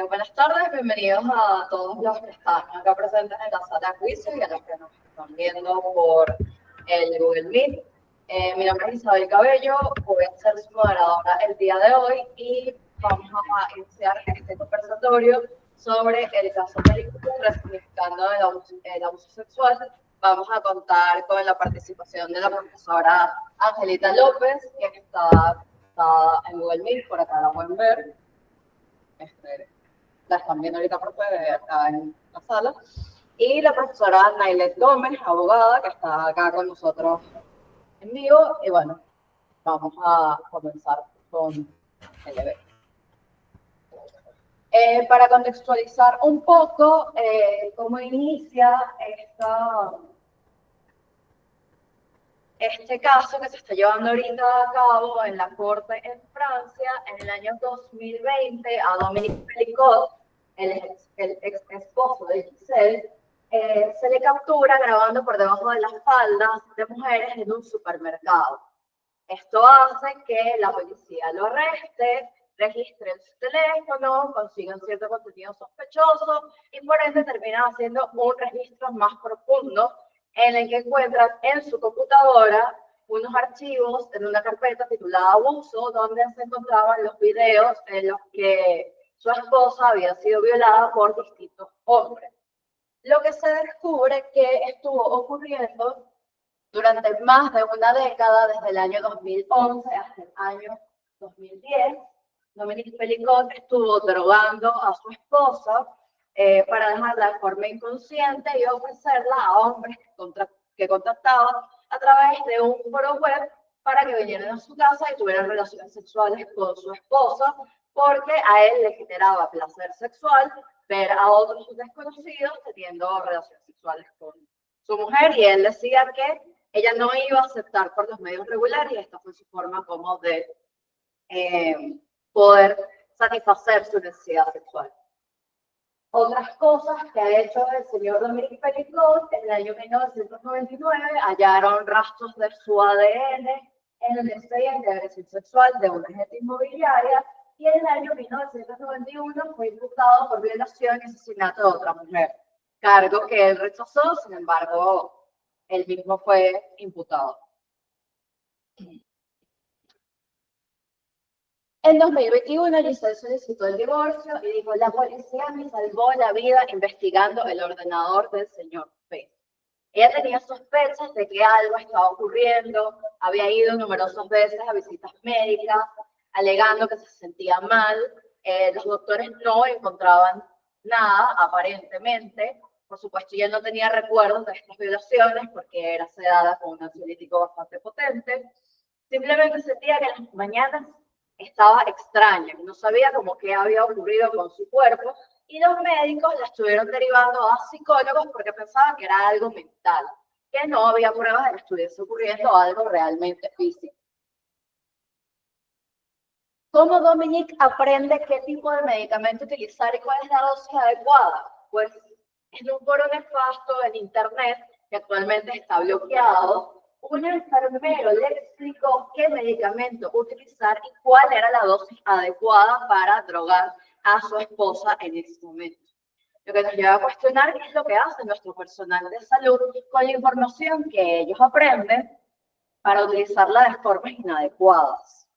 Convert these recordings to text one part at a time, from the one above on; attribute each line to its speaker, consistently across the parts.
Speaker 1: Buenas tardes, bienvenidos a todos los que están acá presentes en la sala de juicio y a los que nos están viendo por el Google Meet. Mi nombre es Isabel Cabello, voy a ser su moderadora el día de hoy y vamos a iniciar este conversatorio sobre el caso Perico, resignificando el abuso sexual. Vamos a contar con la participación de la profesora Angelita López, que está en Google Meet, por acá la pueden ver. La están viendo ahorita por acá en la sala. Y la profesora Nailet Gómez, abogada, que está acá con nosotros en vivo. Y bueno, vamos a comenzar con el evento. Para contextualizar un poco cómo inicia este caso que se está llevando ahorita a cabo en la corte en Francia, en el año 2020, a Dominique Pellicot, el ex esposo de Giselle, se le captura grabando por debajo de las faldas de mujeres en un supermercado. Esto hace que la policía lo arreste, registren su teléfono, consigan cierto contenido sospechoso y por ende terminan haciendo un registro más profundo en el que encuentran en su computadora unos archivos en una carpeta titulada Abuso, donde se encontraban los videos en los que su esposa había sido violada por distintos hombres. Lo que se descubre que estuvo ocurriendo durante más de una década, desde el año 2011 hasta el año 2010, Dominique Pellicot estuvo drogando a su esposa para dejarla de forma inconsciente y ofrecerla a hombres que contactaba a través de un foro web para que vinieran a su casa y tuvieran relaciones sexuales con su esposa, porque a él le generaba placer sexual ver a otros desconocidos teniendo relaciones sexuales con su mujer, y él decía que ella no iba a aceptar por los medios regulares y esta fue su forma como de poder satisfacer su necesidad sexual. Otras cosas que ha hecho el señor Dominique Pellicot: en el año 1999 hallaron rastros de su ADN en el expediente de agresión sexual de una agente inmobiliaria, y en el año 1991 fue imputado por violación y asesinato de otra mujer, cargo que él rechazó. Sin embargo, él mismo fue imputado. En 2021, Giselle solicitó el divorcio y dijo: la policía me salvó la vida investigando el ordenador del señor P. Ella tenía sospechas de que algo estaba ocurriendo, había ido numerosas veces a visitas médicas, alegando que se sentía mal. Los doctores no encontraban nada, aparentemente. Por supuesto, ella no tenía recuerdos de estas violaciones porque era sedada con un ansiolítico bastante potente. Simplemente sentía que las mañanas estaba extraña, no sabía cómo qué había ocurrido con su cuerpo, y los médicos la estuvieron derivando a psicólogos porque pensaban que era algo mental, que no había pruebas de que estuviese ocurriendo algo realmente físico. ¿Cómo Dominique aprende qué tipo de medicamento utilizar y cuál es la dosis adecuada? Pues en un foro nefasto en internet, que actualmente está bloqueado, un enfermero le explicó qué medicamento utilizar y cuál era la dosis adecuada para drogar a su esposa en ese momento. Lo que nos lleva a cuestionar qué es lo que hace nuestro personal de salud con la información que ellos aprenden para utilizarla de formas inadecuadas.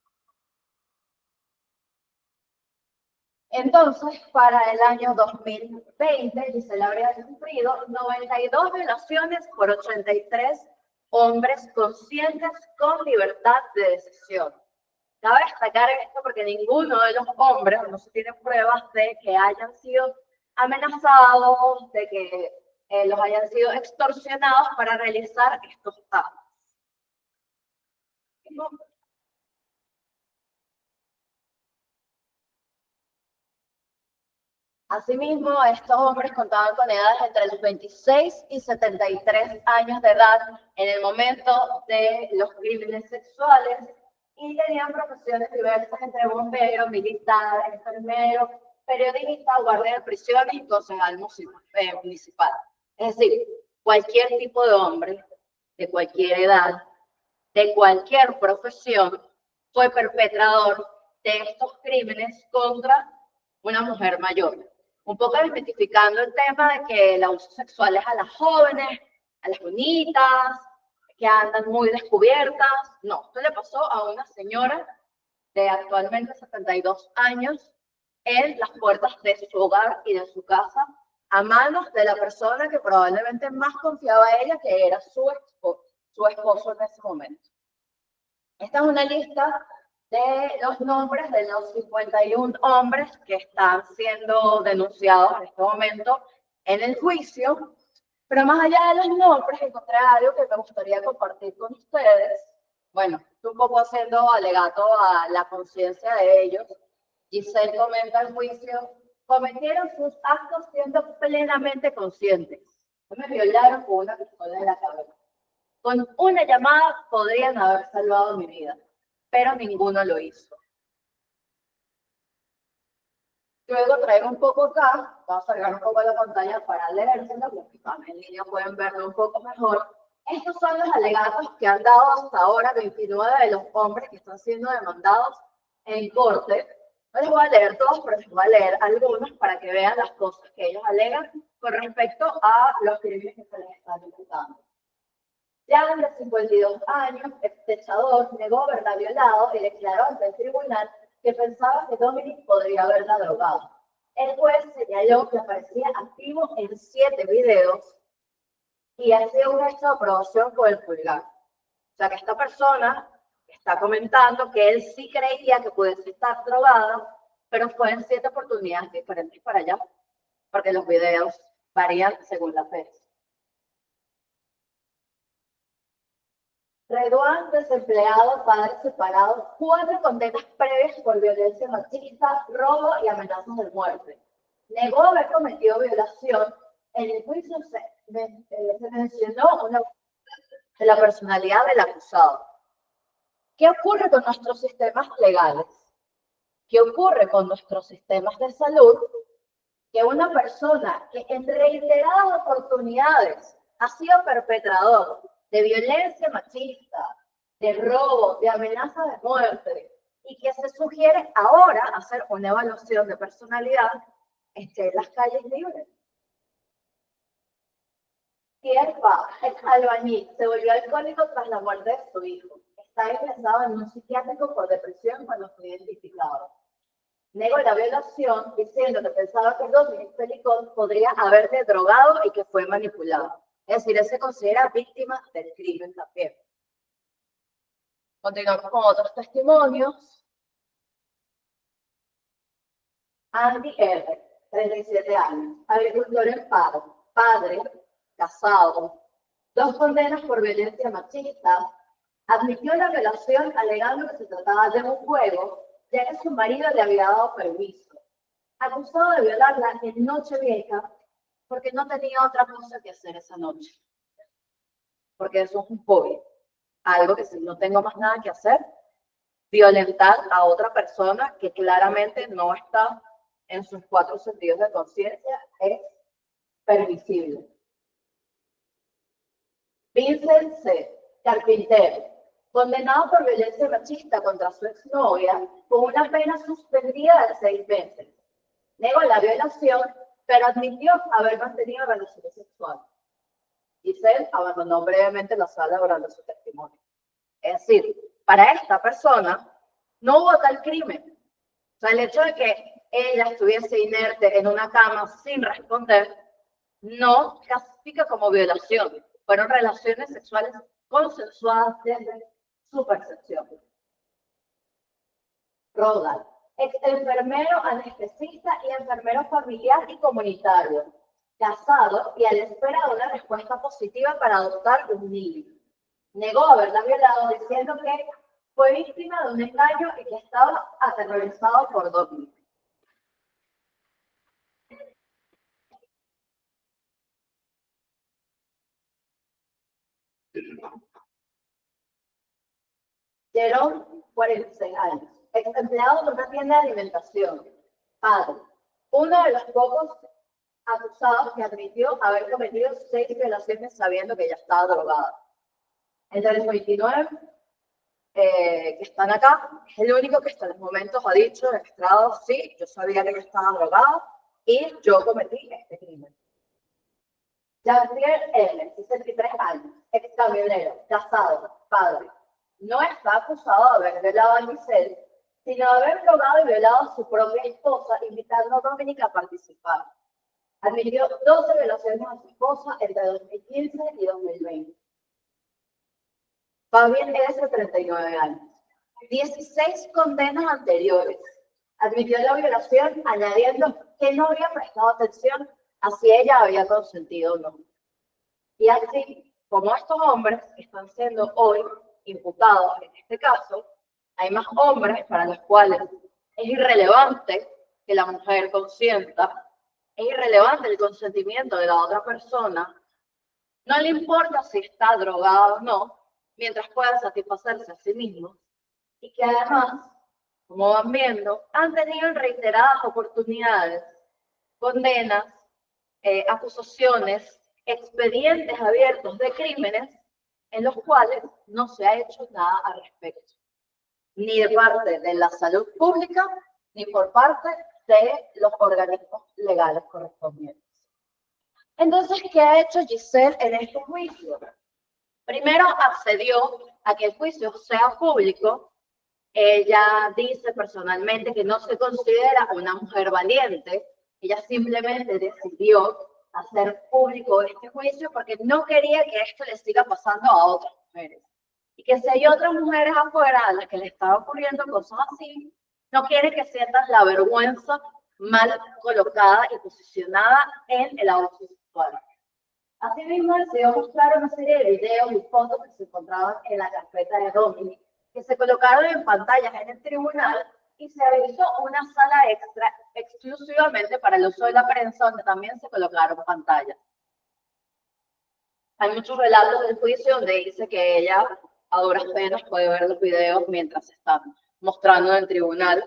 Speaker 1: Entonces, para el año 2020, Giselle habría sufrido 92 violaciones por 83 hombres conscientes con libertad de decisión. Cabe destacar esto porque ninguno de los hombres, no se tiene pruebas de que hayan sido amenazados, de que los hayan sido extorsionados para realizar estos actos. Asimismo, estos hombres contaban con edades entre los 26 y 73 años de edad en el momento de los crímenes sexuales y tenían profesiones diversas entre bombero, militar, enfermero, periodista, guardia de prisiones y concejal municipal. Es decir, cualquier tipo de hombre, de cualquier edad, de cualquier profesión, fue perpetrador de estos crímenes contra una mujer mayor. Un poco desmitificando el tema de que el abuso sexual es a las jóvenes, a las bonitas, que andan muy descubiertas. No, esto le pasó a una señora de actualmente 72 años en las puertas de su hogar y de su casa, a manos de la persona que probablemente más confiaba en ella, que era su esposo en ese momento. Esta es una lista de los nombres de los 51 hombres que están siendo denunciados en este momento en el juicio. Pero más allá de los nombres, encontré algo que me gustaría compartir con ustedes. Bueno, un poco haciendo alegato a la conciencia de ellos. Giselle comenta el juicio: cometieron sus actos siendo plenamente conscientes. Me violaron con una pistola en la cabeza. Con una llamada podrían haber salvado mi vida, pero ninguno lo hizo. Luego traigo un poco acá, vamos a sacar un poco la pantalla para leérselo, porque también en línea pueden verlo un poco mejor. Estos son los alegatos que han dado hasta ahora 29 de los hombres que están siendo demandados en corte. No les voy a leer todos, pero les voy a leer algunos para que vean las cosas que ellos alegan con respecto a los crímenes que se les están imputando. Jan, de 52 años, extechador, negó haberla violado y declaró ante el tribunal que pensaba que Dominic podría haberla drogado. El juez señaló que aparecía activo en 7 videos y hacía un gesto de aprobación con el pulgar. O sea que esta persona está comentando que él sí creía que pudiese estar drogada, pero fue en 7 oportunidades diferentes para allá, porque los videos varían según la fecha. Reduán, desempleado, padre separado, 4 condenas previas por violencia machista, robo y amenazas de muerte. Negó haber cometido violación. En el juicio se mencionó una de la personalidad del acusado. ¿Qué ocurre con nuestros sistemas legales? ¿Qué ocurre con nuestros sistemas de salud? Que una persona que en reiteradas oportunidades ha sido perpetrador de violencia machista, de robo, de amenaza de muerte, y que se sugiere ahora hacer una evaluación de personalidad, esté en las calles libres. Sierpa, ex albañil, se volvió alcohólico tras la muerte de su hijo. Está ingresado en un psiquiátrico por depresión cuando fue identificado. Negó la violación diciendo que pensaba que Dominic Pelicón podría haberle drogado y que fue manipulado. Es decir, él se considera víctima del crimen también. Continuamos con otros testimonios. Andy R., 37 años, agricultor en paro, padre, casado, 2 condenas por violencia machista, admitió la violación alegando que se trataba de un juego, ya que su marido le había dado permiso. Acusado de violarla en Nochevieja porque no tenía otra cosa que hacer esa noche. Porque eso es un hobby. Algo que si no tengo más nada que hacer, violentar a otra persona que claramente no está en sus 4 sentidos de conciencia es permisible. Vincent C., carpintero, condenado por violencia machista contra su exnovia con una pena suspendida de 6 meses. Negó la violación, pero admitió haber mantenido relaciones sexuales. Giselle abandonó brevemente la sala durante su testimonio. Es decir, para esta persona no hubo tal crimen. O sea, el hecho de que ella estuviese inerte en una cama sin responder no clasifica como violación. Fueron relaciones sexuales consensuadas desde su percepción. Rodal, ex enfermero, anestesista y enfermero familiar y comunitario, casado y a la espera de una respuesta positiva para adoptar un niño. Negó haberla violado diciendo que fue víctima de un engaño y que estaba aterrorizado por Dominic. Jerome, 46 años, ex empleado de una tienda de alimentación, padre, uno de los pocos acusados que admitió haber cometido 6 violaciones sabiendo que ella estaba drogada. Entre el 29 que están acá, es el único que hasta los momentos ha dicho en el estrado, sí, yo sabía que yo estaba drogado y yo cometí este crimen. Jean-Pierre L., 63 años, ex camionero, casado, padre, no está acusado de haber violado a Giselle, sino de haber drogado y violado a su propia esposa, invitando a Dominic a participar. Admitió 12 violaciones a su esposa entre 2015 y 2020. Fabián es de 39 años. 16 condenas anteriores. Admitió la violación añadiendo que no había prestado atención a si ella había consentido o no. Y así como estos hombres que están siendo hoy imputados en este caso, hay más hombres para los cuales es irrelevante que la mujer consienta, es irrelevante el consentimiento de la otra persona, no le importa si está drogado o no, mientras pueda satisfacerse a sí mismo, y que además, como van viendo, han tenido en reiteradas oportunidades condenas, acusaciones, expedientes abiertos de crímenes en los cuales no se ha hecho nada al respecto, ni de parte de la salud pública, ni por parte de los organismos legales correspondientes. Entonces, ¿qué ha hecho Giselle en este juicio? Primero accedió a que el juicio sea público. Ella dice personalmente que no se considera una mujer valiente. Ella simplemente decidió hacer público este juicio porque no quería que esto le siga pasando a otras mujeres. Y que si hay otras mujeres afuera a las que le están ocurriendo cosas así, no quiere que sientan la vergüenza mal colocada y posicionada en el abuso sexual. Asimismo, decidió mostrar una serie de videos y fotos que se encontraban en la carpeta de Dominic, que se colocaron en pantallas en el tribunal y se habilitó una sala extra exclusivamente para el uso de la prensa, donde también se colocaron pantallas. Hay muchos relatos del juicio donde dice que ella a duras penas puede ver los videos mientras se están mostrando en el tribunal,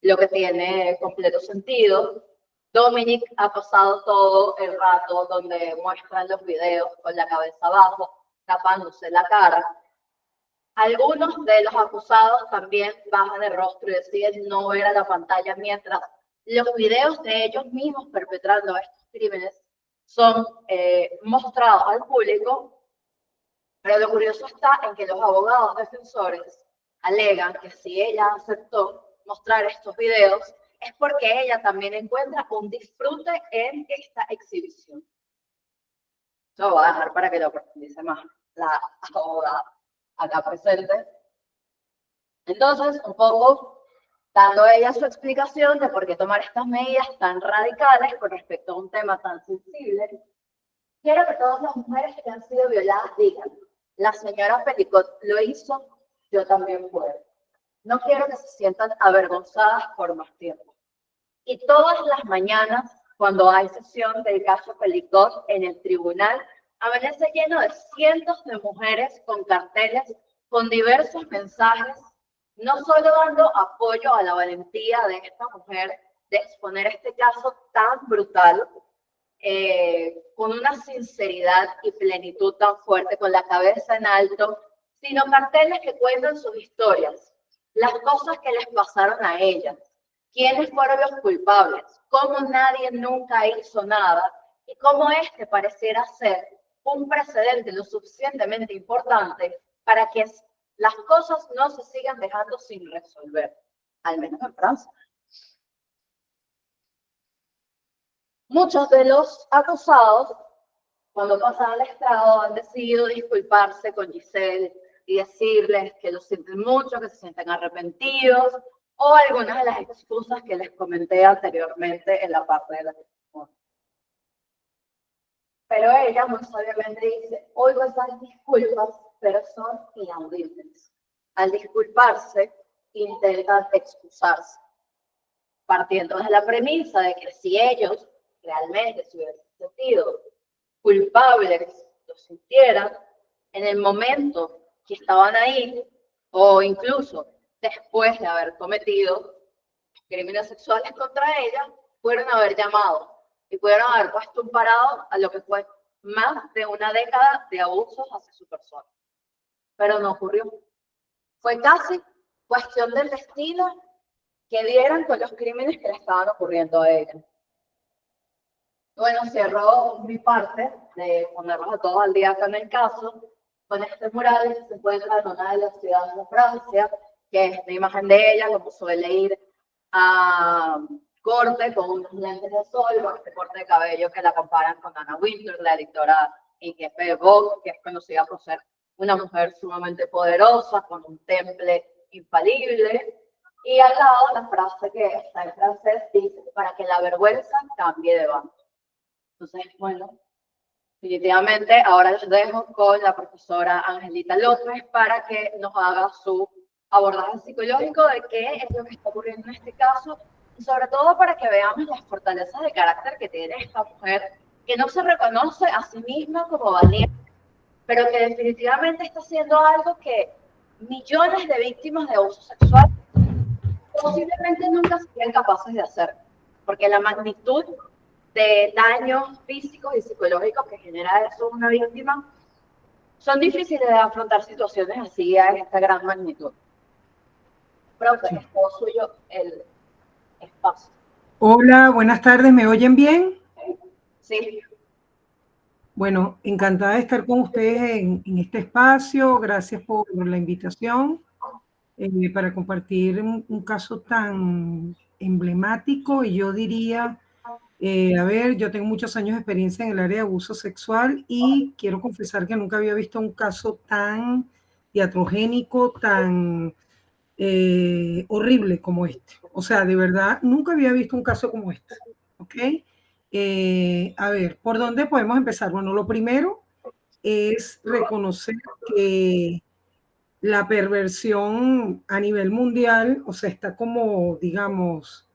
Speaker 1: lo que tiene completo sentido. Dominic ha pasado todo el rato donde muestran los videos con la cabeza abajo, tapándose la cara. Algunos de los acusados también bajan el rostro y deciden no ver a la pantalla mientras los videos de ellos mismos perpetrando estos crímenes son mostrados al público. Pero lo curioso está en que los abogados defensores alegan que si ella aceptó mostrar estos videos es porque ella también encuentra un disfrute en esta exhibición. Yo lo voy a dejar para que lo profundice más la abogada acá presente. Entonces, un poco dando ella su explicación de por qué tomar estas medidas tan radicales con respecto a un tema tan sensible, quiero que todas las mujeres que han sido violadas digan: la señora Petitcott lo hizo, yo también puedo. No quiero que se sientan avergonzadas por más tiempo. Y todas las mañanas, cuando hay sesión del caso Petitcott en el tribunal, amanece lleno de cientos de mujeres con carteles con diversos mensajes, no solo dando apoyo a la valentía de esta mujer de exponer este caso tan brutal, con una sinceridad y plenitud tan fuerte, con la cabeza en alto, sino carteles que cuentan sus historias, las cosas que les pasaron a ellas, quiénes fueron los culpables, cómo nadie nunca hizo nada y cómo este pareciera ser un precedente lo suficientemente importante para que las cosas no se sigan dejando sin resolver, al menos en Francia. Muchos de los acusados, cuando pasan al estrado, han decidido disculparse con Giselle y decirles que lo sienten mucho, que se sienten arrepentidos, o algunas de las excusas que les comenté anteriormente en la parte de la testimonial. Pero ella muy sabiamente dice: oigo esas disculpas, pero son inaudibles. Al disculparse, intentan excusarse, partiendo de la premisa de que si ellos realmente se hubiesen sentido culpables, lo sintieran en el momento que estaban ahí, o incluso después de haber cometido crímenes sexuales contra ella, pudieron haber llamado y pudieron haber puesto un parado a lo que fue más de una década de abusos hacia su persona. Pero no ocurrió. Fue casi cuestión del destino que dieran con los crímenes que le estaban ocurriendo a ella. Bueno, cierro mi parte de ponernos a todos al día acá en el caso. Con este mural se encuentra en una de las ciudades de Francia, que es la imagen de ella, como suele ir a corte con unos lentes de sol, con este corte de cabello que la comparan con Anna Wintour, la editora en jefe de Vogue, que es conocida por ser una mujer sumamente poderosa, con un temple infalible. Y al lado la frase que está en francés dice, para que la vergüenza cambie de bando. Entonces, bueno, definitivamente ahora les dejo con la profesora Angelita López para que nos haga su abordaje psicológico de qué es lo que está ocurriendo en este caso y sobre todo para que veamos las fortalezas de carácter que tiene esta mujer que no se reconoce a sí misma como valiente, pero que definitivamente está haciendo algo que millones de víctimas de abuso sexual posiblemente nunca serían capaces de hacer, porque la magnitud de daños físicos y psicológicos que genera eso una víctima son difíciles de afrontar situaciones así a esta gran magnitud. Profe,
Speaker 2: Sí.
Speaker 1: es todo suyo el espacio.
Speaker 2: Hola, buenas tardes, ¿me oyen bien?
Speaker 1: Sí.
Speaker 2: Bueno, encantada de estar con ustedes en este espacio. Gracias por la invitación para compartir un caso tan emblemático y yo diría, a ver, yo tengo muchos años de experiencia en el área de abuso sexual y quiero confesar que nunca había visto un caso tan iatrogénico, tan horrible como este. O sea, de verdad, nunca había visto un caso como este. ¿Ok? A ver, ¿por dónde podemos empezar? Bueno, lo primero es reconocer que la perversión a nivel mundial, o sea, está como, digamos,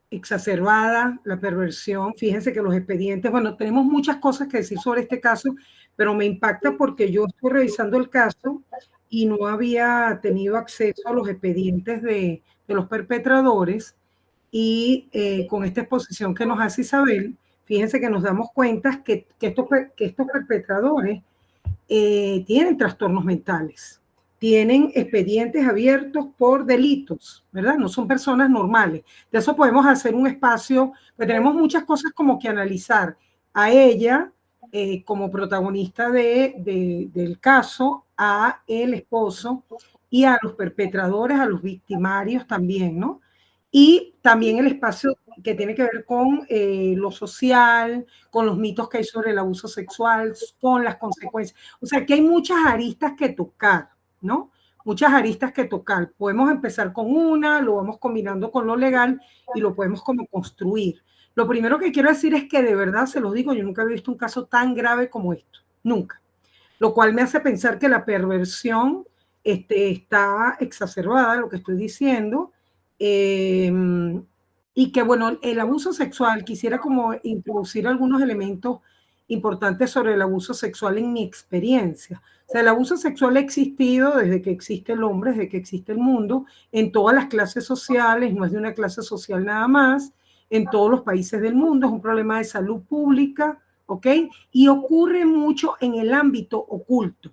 Speaker 2: exacerbada la perversión. Fíjense que los expedientes, bueno, tenemos muchas cosas que decir sobre este caso, pero me impacta porque yo estoy revisando el caso y no había tenido acceso a los expedientes de los perpetradores y con esta exposición que nos hace Isabel, fíjense que nos damos cuenta que estos perpetradores tienen trastornos mentales, tienen expedientes abiertos por delitos, ¿verdad? No son personas normales. De eso podemos hacer un espacio, pues tenemos muchas cosas como que analizar. A ella, como protagonista del caso, a el esposo y a los perpetradores, a los victimarios también, ¿no? Y también el espacio que tiene que ver con lo social, con los mitos que hay sobre el abuso sexual, con las consecuencias. O sea, que hay muchas aristas que tocar, ¿no? Muchas aristas que tocar. Podemos empezar con una, lo vamos combinando con lo legal y lo podemos como construir. Lo primero que quiero decir es que de verdad, se los digo, yo nunca había visto un caso tan grave como esto, nunca. Lo cual me hace pensar que la perversión está exacerbada, lo que estoy diciendo, eh, y que, bueno, el abuso sexual, quisiera como introducir algunos elementos importantes sobre el abuso sexual en mi experiencia. O sea, el abuso sexual ha existido desde que existe el hombre, desde que existe el mundo, en todas las clases sociales, no es de una clase social nada más, en todos los países del mundo, es un problema de salud pública, ¿ok? Y ocurre mucho en el ámbito oculto,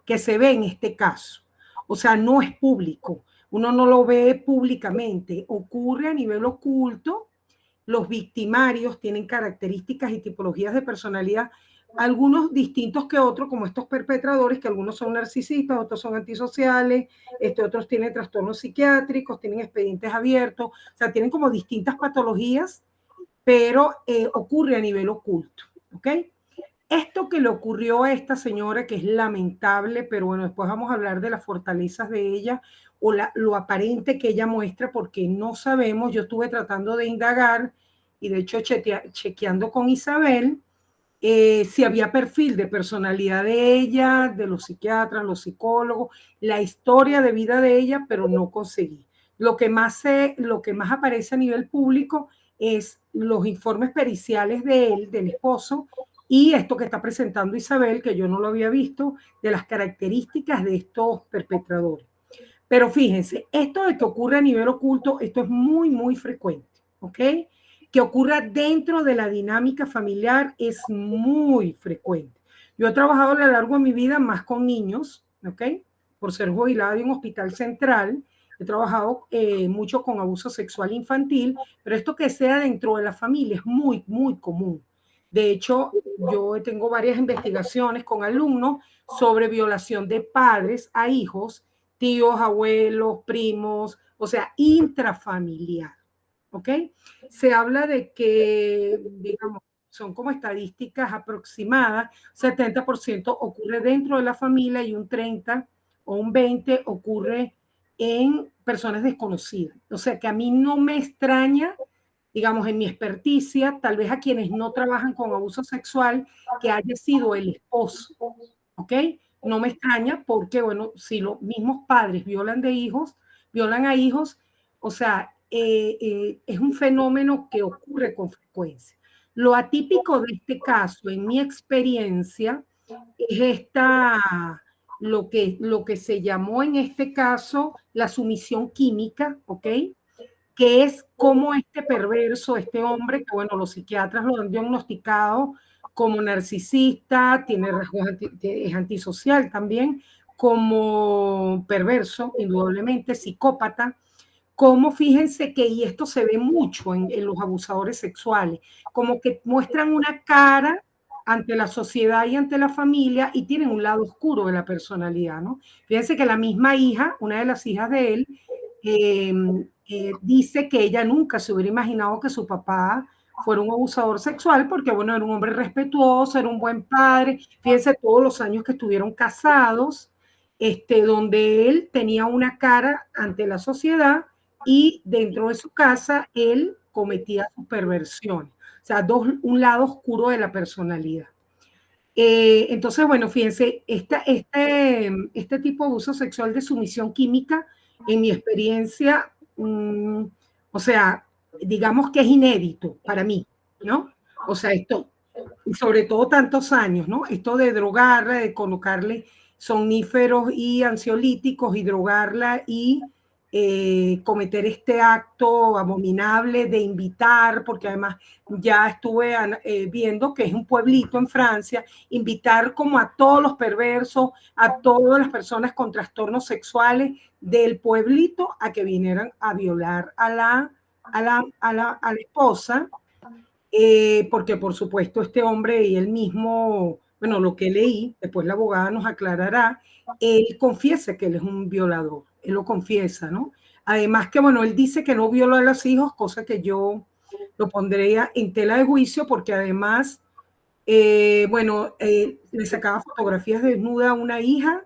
Speaker 2: que se ve en este caso. O sea, no es público, uno no lo ve públicamente, ocurre a nivel oculto. Los victimarios tienen características y tipologías de personalidad, algunos distintos que otros, como estos perpetradores, que algunos son narcisistas, otros son antisociales, otros tienen trastornos psiquiátricos, tienen expedientes abiertos, o sea, tienen como distintas patologías, pero ocurre a nivel oculto, ¿ok? Esto que le ocurrió a esta señora, que es lamentable, pero bueno, después vamos a hablar de las fortalezas de ella o lo aparente que ella muestra, porque no sabemos. Yo estuve tratando de indagar y de hecho chequeando con Isabel si había perfil de personalidad de ella, de los psiquiatras, los psicólogos, la historia de vida de ella, pero no conseguí. Lo que más aparece a nivel público es los informes periciales de él, del esposo, y esto que está presentando Isabel, que yo no lo había visto, de las características de estos perpetradores. Pero fíjense, esto de que ocurre a nivel oculto, esto es muy, muy frecuente, ¿ok? Que ocurra dentro de la dinámica familiar es muy frecuente. Yo he trabajado a lo largo de mi vida más con niños, ¿ok? por ser jubilada de un hospital central. He trabajado mucho con abuso sexual infantil, pero esto que sea dentro de la familia es muy, muy común. De hecho, yo tengo varias investigaciones con alumnos sobre violación de padres a hijos, tíos, abuelos, primos, o sea, intrafamiliar. ¿Ok? Se habla de que, digamos, son como estadísticas aproximadas, 70% ocurre dentro de la familia y un 30 o un 20 ocurre en personas desconocidas. O sea que a mí no me extraña, digamos, en mi experticia, tal vez a quienes no trabajan con abuso sexual, que haya sido el esposo, ¿ok? No me extraña porque, bueno, si los mismos padres violan a hijos, o sea, es un fenómeno que ocurre con frecuencia. Lo atípico de este caso, en mi experiencia, es lo que se llamó en este caso la sumisión química, ¿ok? Que es como este perverso, este hombre, que bueno, los psiquiatras lo han diagnosticado como narcisista, tiene rasgos es antisocial también, como perverso, indudablemente, psicópata, como fíjense que, y esto se ve mucho en los abusadores sexuales, como que muestran una cara ante la sociedad y ante la familia y tienen un lado oscuro de la personalidad, ¿no? Fíjense que la misma hija, una de las hijas de él, eh, dice que ella nunca se hubiera imaginado que su papá fuera un abusador sexual porque, bueno, era un hombre respetuoso, era un buen padre. Fíjense todos los años que estuvieron casados, donde él tenía una cara ante la sociedad y dentro de su casa él cometía sus perversiones. O sea, un lado oscuro de la personalidad. Entonces, bueno, fíjense, este tipo de abuso sexual de sumisión química, en mi experiencia, o sea, digamos que es inédito para mí, ¿no? O sea, esto, sobre todo tantos años, ¿no? Esto de drogarla, de colocarle somníferos y ansiolíticos y drogarla y cometer este acto abominable de invitar, porque además ya estuve viendo que es un pueblito en Francia, invitar como a todos los perversos, a todas las personas con trastornos sexuales del pueblito a que vinieran a violar a la esposa, porque por supuesto este hombre y él mismo, bueno, lo que leí, después la abogada nos aclarará, él confiesa que él es un violador, él lo confiesa, ¿no? Además que, bueno, él dice que no violó a los hijos, cosa que yo lo pondría en tela de juicio, porque además, bueno, le sacaba fotografías desnuda a una hija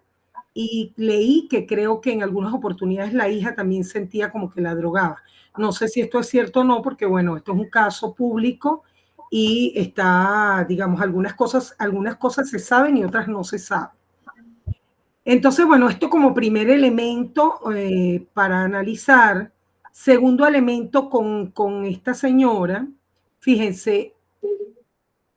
Speaker 2: y leí que creo que en algunas oportunidades la hija también sentía como que la drogaba. No sé si esto es cierto o no, porque bueno, esto es un caso público y está, digamos, algunas cosas se saben y otras no se saben. Entonces, bueno, esto como primer elemento para analizar. Segundo elemento con esta señora, fíjense,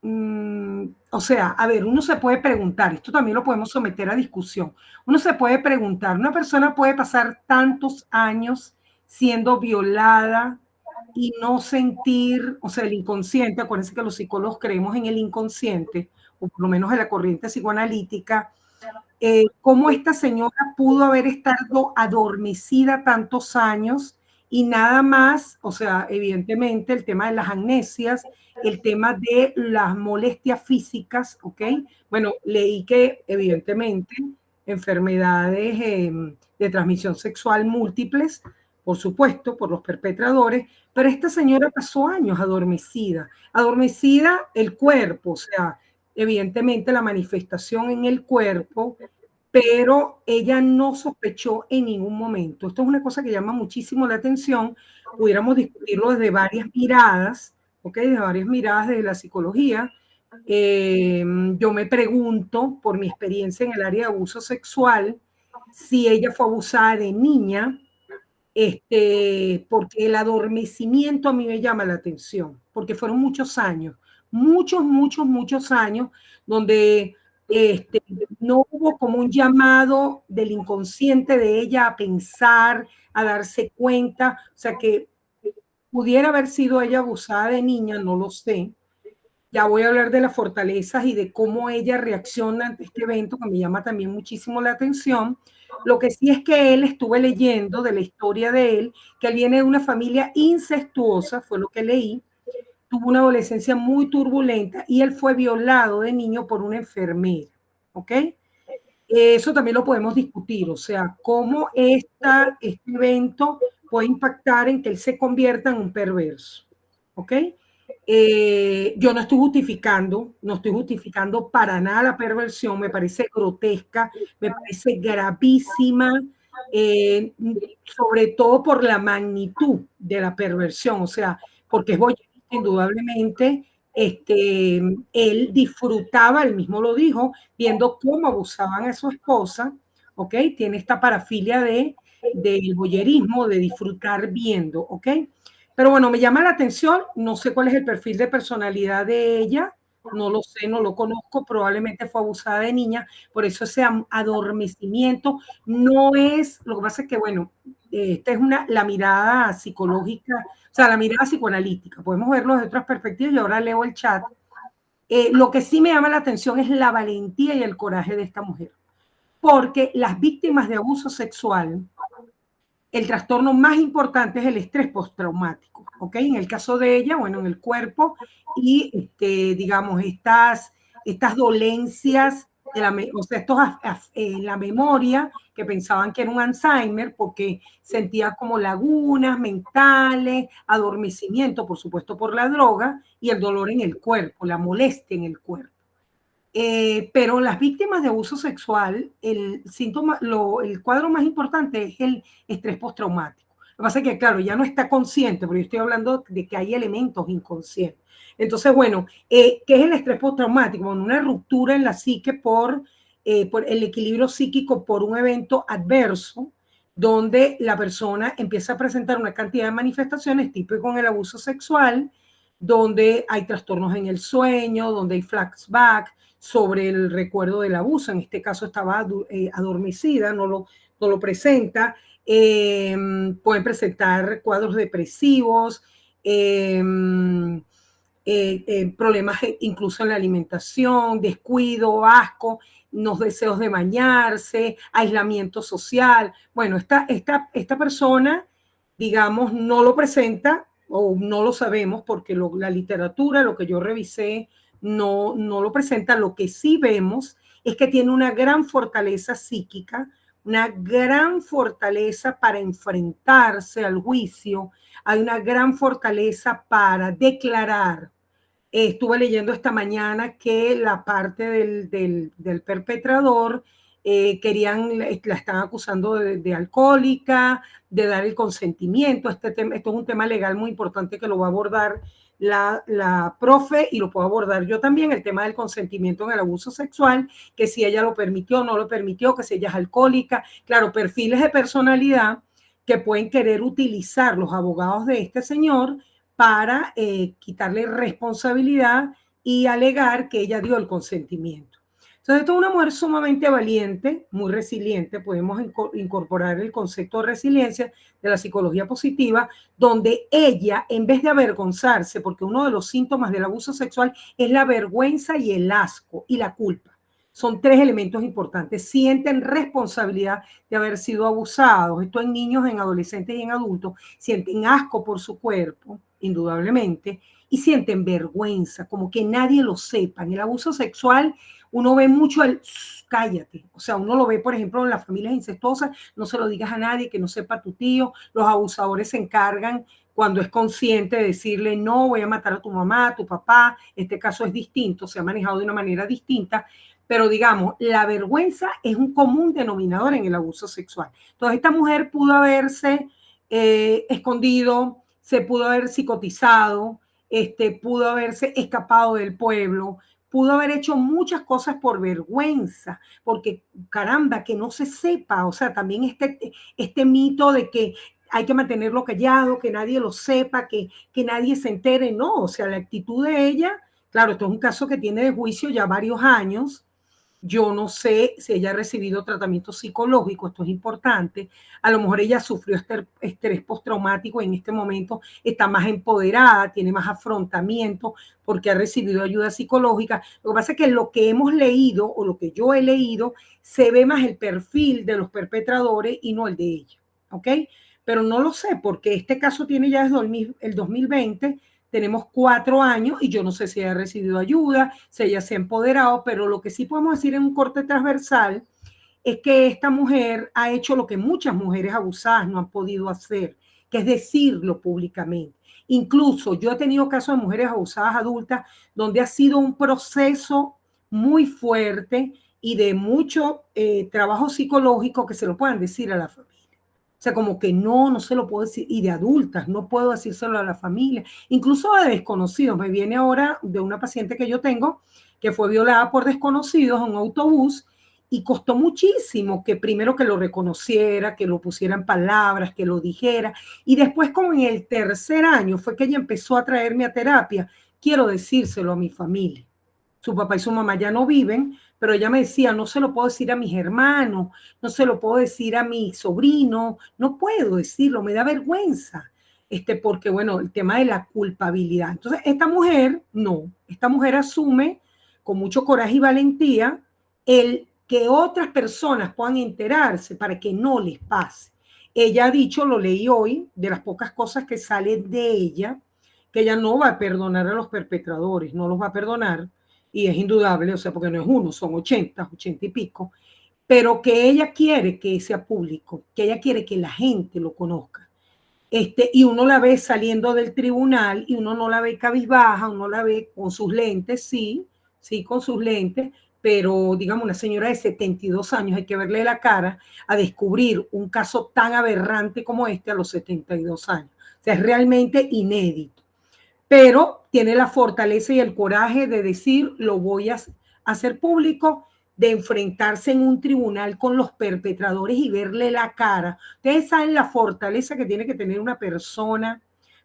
Speaker 2: o sea, a ver, uno se puede preguntar, esto también lo podemos someter a discusión, uno se puede preguntar, una persona puede pasar tantos años siendo violada y no sentir, o sea, el inconsciente, acuérdense que los psicólogos creemos en el inconsciente, o por lo menos en la corriente psicoanalítica, cómo esta señora pudo haber estado adormecida tantos años y nada más, o sea, evidentemente el tema de las amnesias, el tema de las molestias físicas, ¿ok? Bueno, leí que evidentemente enfermedades de transmisión sexual múltiples, por supuesto, por los perpetradores, pero esta señora pasó años adormecida el cuerpo, o sea, evidentemente la manifestación en el cuerpo, pero ella no sospechó en ningún momento. Esto es una cosa que llama muchísimo la atención. Pudiéramos discutirlo desde varias miradas, ¿ok? Desde varias miradas de la psicología. Yo me pregunto, por mi experiencia en el área de abuso sexual, si ella fue abusada de niña, porque el adormecimiento a mí me llama la atención, porque fueron muchos años, muchos años, donde no hubo como un llamado del inconsciente de ella a pensar, a darse cuenta, o sea que pudiera haber sido ella abusada de niña, no lo sé, Ya voy a hablar de las fortalezas y de cómo ella reacciona ante este evento, que me llama también muchísimo la atención. Lo que sí es que él, estuve leyendo de la historia de él, que él viene de una familia incestuosa, fue lo que leí, tuvo una adolescencia muy turbulenta y él fue violado de niño por una enfermera, ¿ok? Eso también lo podemos discutir, o sea, cómo este evento puede impactar en que él se convierta en un perverso, ¿ok? Yo no estoy justificando para nada la perversión, me parece grotesca, me parece gravísima, eh, sobre todo por la magnitud de la perversión, o sea, porque es voyerista indudablemente, él disfrutaba, él mismo lo dijo, viendo cómo abusaban a su esposa, ¿ok? Tiene esta parafilia del voyerismo, de disfrutar viendo, ¿ok? Pero bueno, me llama la atención, no sé cuál es el perfil de personalidad de ella, no lo sé, no lo conozco, probablemente fue abusada de niña, por eso ese adormecimiento no es, lo que pasa es que, bueno, esta es la mirada psicológica, o sea, la mirada psicoanalítica, podemos verlo desde otras perspectivas y ahora leo el chat. Lo que sí me llama la atención es la valentía y el coraje de esta mujer, porque las víctimas de abuso sexual, el trastorno más importante es el estrés postraumático, ¿ok? En el caso de ella, bueno, en el cuerpo y, digamos, estas dolencias, o sea, la memoria, que pensaban que era un Alzheimer, porque sentía como lagunas mentales, adormecimiento, por supuesto, por la droga, y el dolor en el cuerpo, la molestia en el cuerpo. Pero las víctimas de abuso sexual, el cuadro más importante es el estrés postraumático. Lo que pasa es que, claro, ya no está consciente, pero yo estoy hablando de que hay elementos inconscientes. Entonces, bueno, ¿qué es el estrés postraumático? Bueno, una ruptura en la psique por el equilibrio psíquico por un evento adverso, donde la persona empieza a presentar una cantidad de manifestaciones, típico con el abuso sexual, donde hay trastornos en el sueño, donde hay flashback, sobre el recuerdo del abuso. En este caso estaba adormecida, no lo presenta. Pueden presentar cuadros depresivos, problemas incluso en la alimentación, descuido, asco, los deseos de bañarse, aislamiento social. Bueno, esta persona, digamos, no lo presenta o no lo sabemos porque la literatura, lo que yo revisé, no lo presenta. Lo que sí vemos es que tiene una gran fortaleza psíquica, una gran fortaleza para enfrentarse al juicio, hay una gran fortaleza para declarar. Estuve leyendo esta mañana que la parte del perpetrador la están acusando de alcohólica, de dar el consentimiento. Esto es un tema legal muy importante que lo va a abordar la profe y lo puedo abordar yo también, el tema del consentimiento en el abuso sexual, que si ella lo permitió o no lo permitió, que si ella es alcohólica. Claro, perfiles de personalidad que pueden querer utilizar los abogados de este señor para quitarle responsabilidad y alegar que ella dio el consentimiento. Entonces, esta es una mujer sumamente valiente, muy resiliente. Podemos incorporar el concepto de resiliencia de la psicología positiva, donde ella, en vez de avergonzarse, porque uno de los síntomas del abuso sexual es la vergüenza y el asco y la culpa. Son tres elementos importantes. Sienten responsabilidad de haber sido abusados. Esto en niños, en adolescentes y en adultos. Sienten asco por su cuerpo, indudablemente, y sienten vergüenza, como que nadie lo sepa. En el abuso sexual uno ve mucho el cállate, o sea, uno lo ve, por ejemplo, en las familias incestuosas, no se lo digas a nadie, que no sepa tu tío. Los abusadores se encargan, cuando es consciente, de decirle, no, voy a matar a tu mamá, a tu papá. Este caso es distinto, se ha manejado de una manera distinta, pero digamos, la vergüenza es un común denominador en el abuso sexual. Entonces, esta mujer pudo haberse escondido, se pudo haber psicotizado, pudo haberse escapado del pueblo, pudo haber hecho muchas cosas por vergüenza, porque caramba, que no se sepa. O sea, también este mito de que hay que mantenerlo callado, que nadie lo sepa, que nadie se entere. No, o sea, la actitud de ella, claro, esto es un caso que tiene de juicio ya varios años, Yo no sé si ella ha recibido tratamiento psicológico, esto es importante. A lo mejor ella sufrió estrés postraumático, en este momento está más empoderada, tiene más afrontamiento porque ha recibido ayuda psicológica. Lo que pasa es que lo que hemos leído o lo que yo he leído se ve más el perfil de los perpetradores y no el de ella, ¿ok? Pero no lo sé porque este caso tiene ya desde el 2020. Tenemos 4 años y yo no sé si ella ha recibido ayuda, si ella se ha empoderado, pero lo que sí podemos decir en un corte transversal es que esta mujer ha hecho lo que muchas mujeres abusadas no han podido hacer, que es decirlo públicamente. Incluso yo he tenido casos de mujeres abusadas adultas donde ha sido un proceso muy fuerte y de mucho trabajo psicológico que se lo puedan decir a la familia. O sea, como que no se lo puedo decir, y de adultas, no puedo decírselo a la familia, incluso a desconocidos. Me viene ahora de una paciente que yo tengo que fue violada por desconocidos en un autobús y costó muchísimo que primero que lo reconociera, que lo pusiera en palabras, que lo dijera. Y después, como en el tercer año, fue que ella empezó a traerme a terapia. Quiero decírselo a mi familia. Su papá y su mamá ya no viven, pero ella me decía, no se lo puedo decir a mis hermanos, no se lo puedo decir a mi sobrino, no puedo decirlo, me da vergüenza, porque bueno, el tema de la culpabilidad. Entonces, esta mujer asume con mucho coraje y valentía el que otras personas puedan enterarse para que no les pase. Ella ha dicho, lo leí hoy, de las pocas cosas que salen de ella, que ella no va a perdonar a los perpetradores, no los va a perdonar, y es indudable, o sea, porque no es uno, son 80 y pico, pero que ella quiere que sea público, que ella quiere que la gente lo conozca. Y uno la ve saliendo del tribunal y uno no la ve cabizbaja, uno la ve con sus lentes, sí, con sus lentes, pero digamos una señora de 72 años, hay que verle la cara a descubrir un caso tan aberrante como este a los 72 años. O sea, es realmente inédito, pero tiene la fortaleza y el coraje de decir, lo voy a hacer público, de enfrentarse en un tribunal con los perpetradores y verle la cara. Ustedes saben la fortaleza que tiene que tener una persona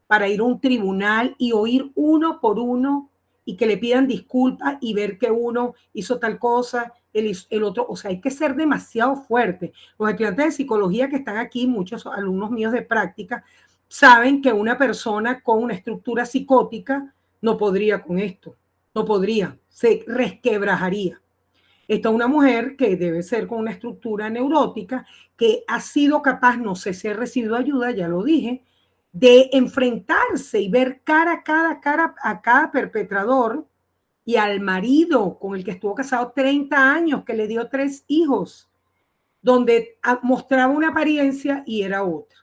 Speaker 2: para ir a un tribunal y oír uno por uno y que le pidan disculpas y ver que uno hizo tal cosa, el otro, o sea, hay que ser demasiado fuerte. Los estudiantes de psicología que están aquí, muchos alumnos míos de práctica, saben que una persona con una estructura psicótica no podría con esto, no podría, se resquebrajaría. Esta es una mujer que debe ser con una estructura neurótica, que ha sido capaz, no sé si ha recibido ayuda, ya lo dije, de enfrentarse y ver cara a cada perpetrador y al marido con el que estuvo casado 30 años, que le dio 3 hijos, donde mostraba una apariencia y era otra.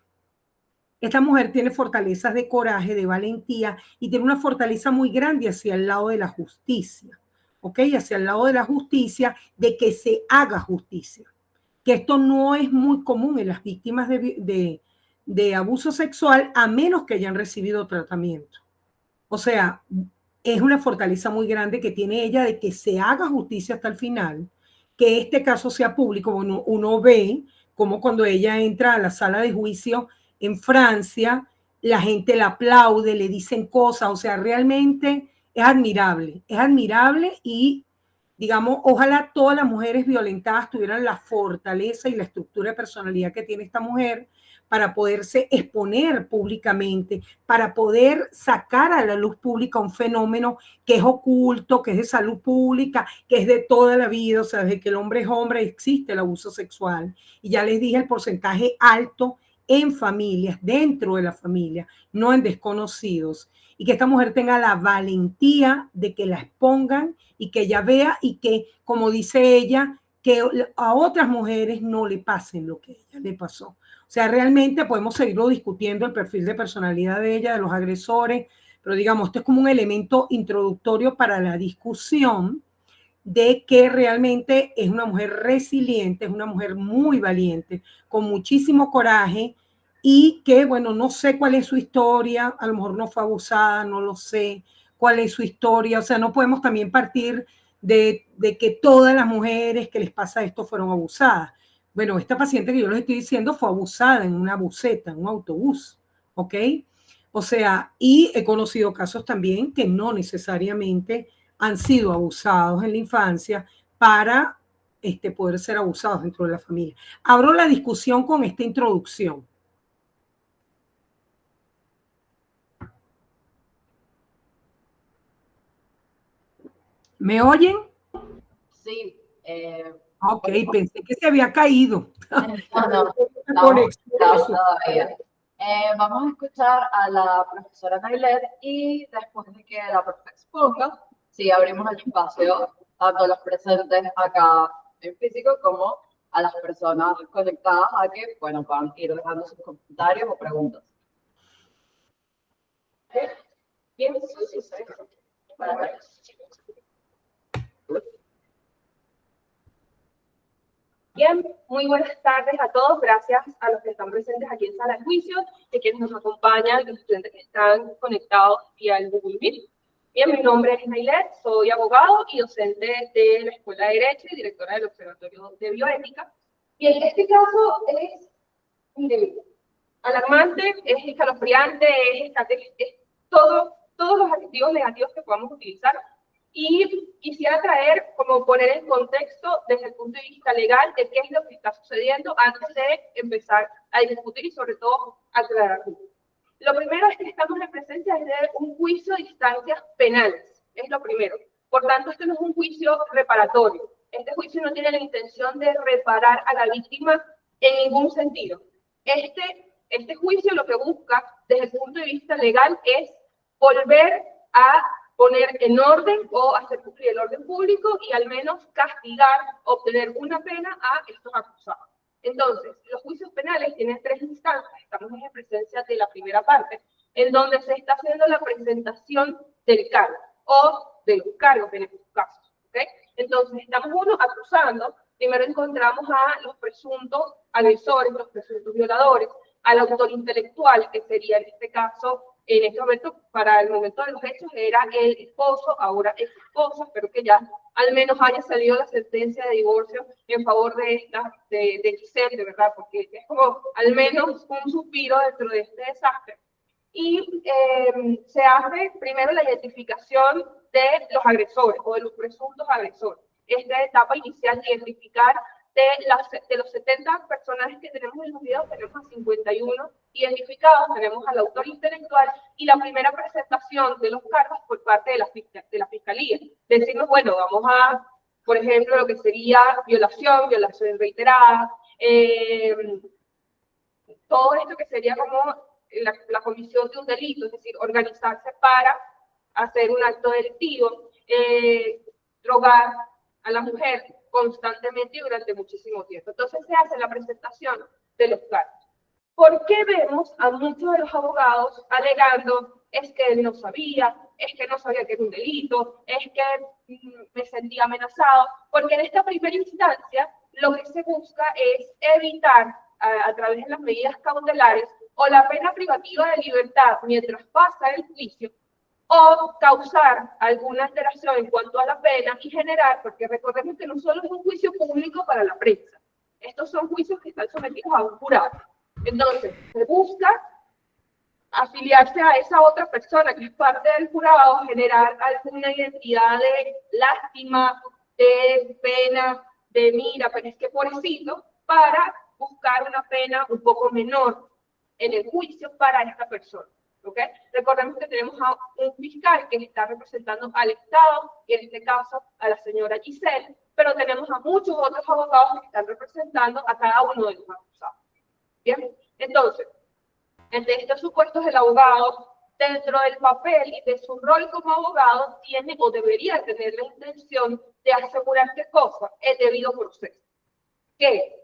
Speaker 2: Esta mujer tiene fortalezas de coraje, de valentía y tiene una fortaleza muy grande hacia el lado de la justicia, ¿ok? Hacia el lado de la justicia, de que se haga justicia. Que esto no es muy común en las víctimas de abuso sexual, a menos que hayan recibido tratamiento. O sea, es una fortaleza muy grande que tiene ella de que se haga justicia hasta el final, que este caso sea público. Uno ve como cuando ella entra a la sala de juicio en Francia, la gente la aplaude, le dicen cosas, o sea, realmente es admirable y, digamos, ojalá todas las mujeres violentadas tuvieran la fortaleza y la estructura de personalidad que tiene esta mujer para poderse exponer públicamente, para poder sacar a la luz pública un fenómeno que es oculto, que es de salud pública, que es de toda la vida, o sea, desde que el hombre es hombre existe el abuso sexual. Y ya les dije el porcentaje alto en familias, dentro de la familia, no en desconocidos. Y que esta mujer tenga la valentía de que la expongan y que ella vea y que, como dice ella, que a otras mujeres no le pasen lo que a ella le pasó. O sea, realmente podemos seguirlo discutiendo, el perfil de personalidad de ella, de los agresores, pero digamos, esto es como un elemento introductorio para la discusión de que realmente es una mujer resiliente, es una mujer muy valiente, con muchísimo coraje y que, bueno, no sé cuál es su historia, a lo mejor no fue abusada, no lo sé cuál es su historia, o sea, no podemos también partir de que todas las mujeres que les pasa esto fueron abusadas. Bueno, esta paciente que yo les estoy diciendo fue abusada en una buseta, en un autobús, ¿ok? O sea, y he conocido casos también que no necesariamente han sido abusados en la infancia para poder ser abusados dentro de la familia. Abro la discusión con esta introducción. ¿Me oyen?
Speaker 1: Sí.
Speaker 2: Ok, pensé que se había caído.
Speaker 1: No, estamos todavía. Vamos a escuchar a la profesora Nailet y después de que la profesora exponga, sí, abrimos el espacio a todos los presentes acá en físico como a las personas conectadas a que, bueno, puedan ir dejando sus comentarios o preguntas. Bien, sí.
Speaker 3: Bien, muy buenas tardes a todos. Gracias a los que están presentes aquí en sala de juicio, a quienes nos acompañan, los estudiantes que están conectados vía el Google Meet. Bien, mi nombre es Nailet, soy abogado y docente de la Escuela de Derecho y directora del Observatorio de Bioética. Bien, este caso es alarmante, es escalofriante, es todos los adjetivos negativos que podamos utilizar. Y quisiera poner en contexto desde el punto de vista legal de qué es lo que está sucediendo antes de empezar a discutir y sobre todo aclarar. Lo primero es que estamos en presencia de un juicio de instancias penales, es lo primero. Por tanto, este no es un juicio reparatorio. Este juicio no tiene la intención de reparar a la víctima en ningún sentido. Este juicio lo que busca desde el punto de vista legal es volver a poner en orden o hacer cumplir el orden público y al menos castigar, obtener una pena a estos acusados. Entonces, los juicios penales tienen tres instancias. Estamos en presencia de la primera parte, en donde se está haciendo la presentación del cargo o de los cargos en estos casos. ¿Okay? Entonces, estamos acusando, primero encontramos a los presuntos agresores, los presuntos violadores, al autor intelectual, que sería en este caso, en este momento, para el momento de los hechos, era el esposo, ahora ex esposo, espero que ya al menos haya salido la sentencia de divorcio en favor de Giselle, de verdad, porque es como al menos un suspiro dentro de este desastre. Y se hace primero la identificación de los agresores o de los presuntos agresores. Esta etapa inicial, identificar de los 70 personajes que tenemos en los videos, tenemos a 51 identificados, tenemos al autor intelectual y la primera presentación de los cargos por parte de la Fiscalía. Decirnos, bueno, vamos a, por ejemplo, lo que sería violación reiterada, todo esto que sería como la comisión de un delito, es decir, organizarse para hacer un acto delictivo, drogar a la mujer constantemente y durante muchísimo tiempo. Entonces se hace la presentación de los cargos. ¿Por qué vemos a muchos de los abogados alegando es que él no sabía, es que no sabía que era un delito, es que me sentía amenazado? Porque en esta primera instancia lo que se busca es evitar a través de las medidas cautelares o la pena privativa de libertad mientras pasa el juicio, o causar alguna alteración en cuanto a la pena y generar, porque recordemos que no solo es un juicio público para la prensa, estos son juicios que están sometidos a un jurado. Entonces, se busca afiliarse a esa otra persona que es parte del jurado, generar alguna identidad de lástima, de pena, de mira, pero es que pobrecito, para buscar una pena un poco menor en el juicio para esta persona. ¿Okay? Recordemos que tenemos a un fiscal que está representando al Estado, y en este caso a la señora Giselle, pero tenemos a muchos otros abogados que están representando a cada uno de los acusados. Bien, entonces, entre estos supuestos, el abogado, dentro del papel y de su rol como abogado, tiene o debería tener la intención de asegurar qué cosa, el debido proceso. Que